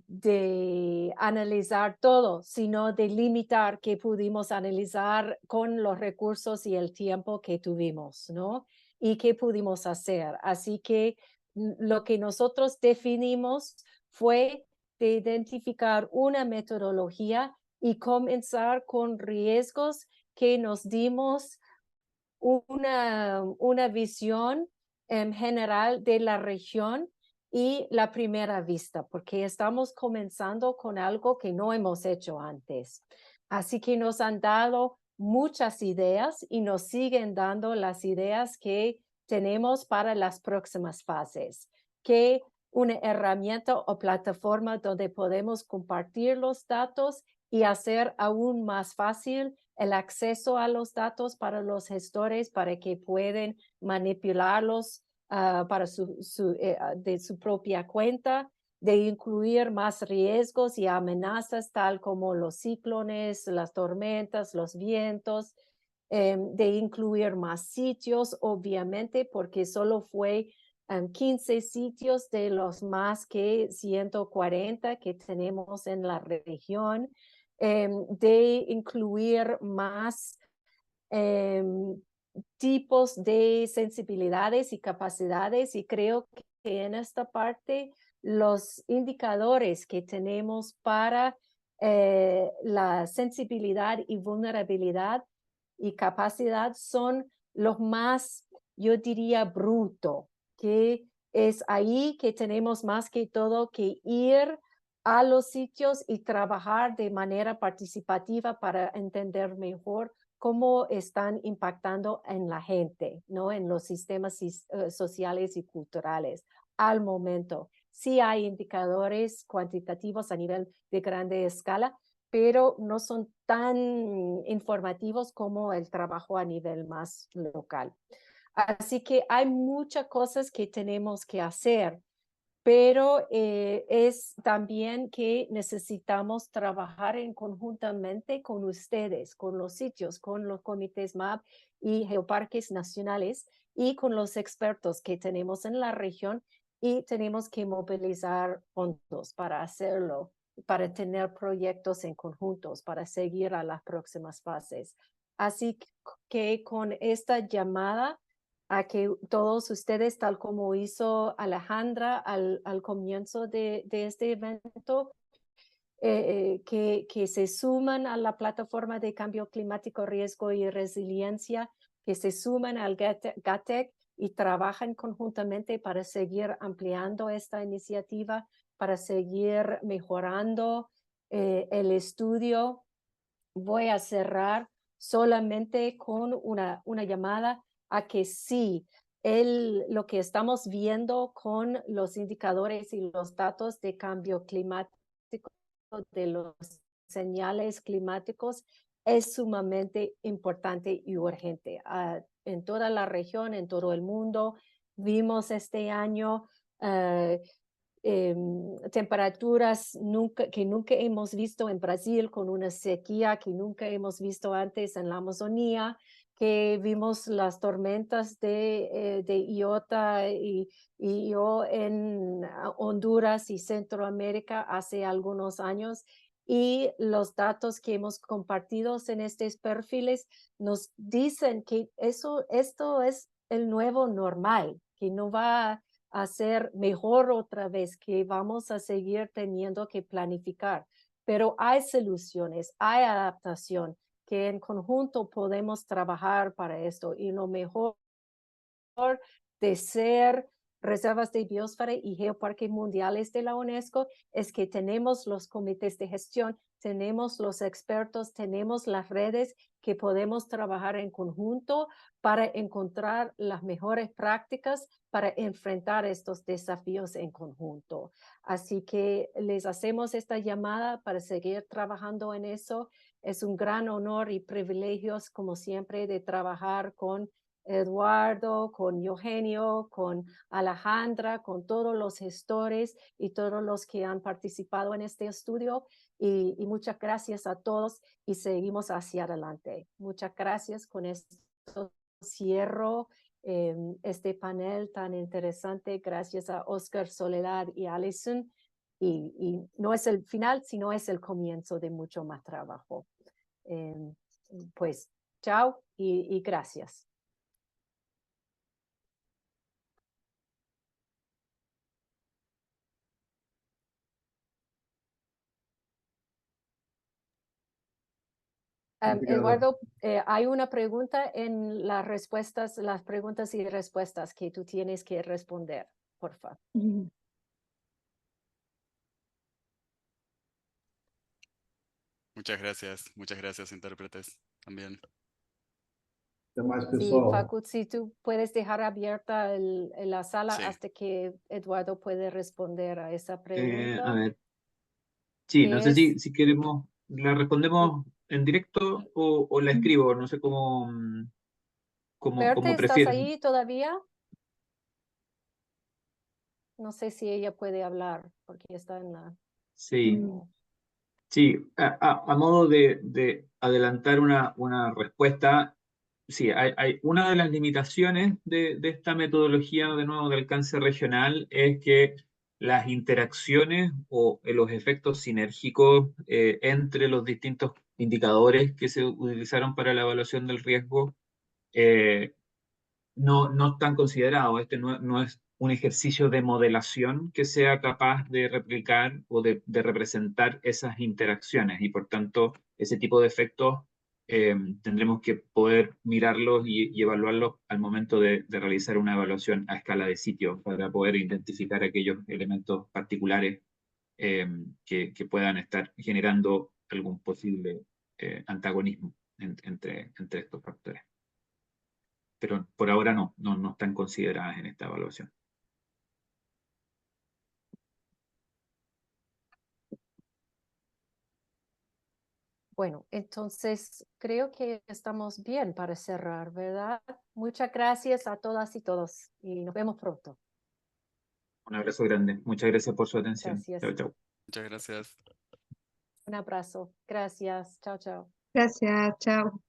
de analizar todo, sino de limitar que pudimos analizar con los recursos y el tiempo que tuvimos, ¿no? Y qué pudimos hacer. Así que lo que nosotros definimos fue de identificar una metodología y comenzar con riesgos que nos dimos una visión general de la región y la primera vista, porque estamos comenzando con algo que no hemos hecho antes. Así que nos han dado muchas ideas y nos siguen dando las ideas que tenemos para las próximas fases, que una herramienta o plataforma donde podemos compartir los datos y hacer aún más fácil el acceso a los datos para los gestores para que puedan manipularlos para de su propia cuenta, de incluir más riesgos y amenazas tal como los ciclones, las tormentas, los vientos, de incluir más sitios, obviamente, porque solo fue 15 sitios de los más que 140 que tenemos en la región, de incluir más tipos de sensibilidades y capacidades, y creo que en esta parte los indicadores que tenemos para la sensibilidad y vulnerabilidad y capacidad son los más, yo diría, bruto, que es ahí que tenemos más que todo que ir a los sitios y trabajar de manera participativa para entender mejor cómo están impactando en la gente, ¿no? En los sistemas sociales y culturales. Al momento, sí hay indicadores cuantitativos a nivel de grande escala, pero no son tan informativos como el trabajo a nivel más local. Así que hay muchas cosas que tenemos que hacer, pero es también que necesitamos trabajar conjuntamente con ustedes, con los sitios, con los comités MAP y geoparques nacionales y con los expertos que tenemos en la región, y tenemos que movilizar fondos para hacerlo, para tener proyectos en conjuntos, para seguir a las próximas fases. Así que con esta llamada a que todos ustedes, tal como hizo Alejandra al comienzo de este evento, que se suman a la plataforma de cambio climático, riesgo y resiliencia, que se suman al GATEC y trabajan conjuntamente para seguir ampliando esta iniciativa, para seguir mejorando el estudio. Voy a cerrar solamente con una llamada a que sí, lo que estamos viendo con los indicadores y los datos de cambio climático, de los señales climáticos, es sumamente importante y urgente. En toda la región, en todo el mundo, vimos este año temperaturas que nunca hemos visto en Brasil, con una sequía que nunca hemos visto antes en la Amazonía, que vimos las tormentas de Iota y yo en Honduras y Centroamérica hace algunos años. Y los datos que hemos compartido en estos perfiles nos dicen que esto es el nuevo normal, que no va a ser mejor otra vez, que vamos a seguir teniendo que planificar. Pero hay soluciones, hay adaptación, que en conjunto podemos trabajar para esto. Y lo mejor de ser reservas de biosfera y geoparques mundiales de la UNESCO es que tenemos los comités de gestión, tenemos los expertos, tenemos las redes que podemos trabajar en conjunto para encontrar las mejores prácticas para enfrentar estos desafíos en conjunto. Así que les hacemos esta llamada para seguir trabajando en eso. Es un gran honor y privilegios, como siempre, de trabajar con Eduardo, con Eugenio, con Alejandra, con todos los gestores y todos los que han participado en este estudio. Y muchas gracias a todos y seguimos hacia adelante. Muchas gracias. Con esto cierro este panel tan interesante. Gracias a Oscar, Soledad y Alison. Y no es el final, sino es el comienzo de mucho más trabajo. Pues chao y gracias. Eduardo, hay una pregunta en las preguntas y respuestas que tú tienes que responder, por favor. Muchas gracias, intérpretes, también. Sí, Facu, si tú puedes dejar abierta la sala Sí. hasta que Eduardo puede responder a esa pregunta. A ver. Sí, no sé si queremos, la respondemos en directo o la escribo, no sé cómo Berta, ¿estás prefieren. ahí todavía? No sé si ella puede hablar porque está en la... Sí, sí, a modo de adelantar una respuesta, sí, hay una de las limitaciones de esta metodología, de nuevo, de alcance regional, es que las interacciones o los efectos sinérgicos entre los distintos indicadores que se utilizaron para la evaluación del riesgo no están considerados. Este no es un ejercicio de modelación que sea capaz de replicar o de representar esas interacciones, y por tanto ese tipo de efectos tendremos que poder mirarlos y evaluarlos al momento de realizar una evaluación a escala de sitio para poder identificar aquellos elementos particulares que puedan estar generando algún posible antagonismo entre estos factores. Pero por ahora no están consideradas en esta evaluación. Bueno, entonces creo que estamos bien para cerrar, ¿verdad? Muchas gracias a todas y todos y nos vemos pronto. Un abrazo grande. Muchas gracias por su atención. Gracias. Chao, chao. Muchas gracias. Un abrazo. Gracias. Chao, chao. Gracias, chao.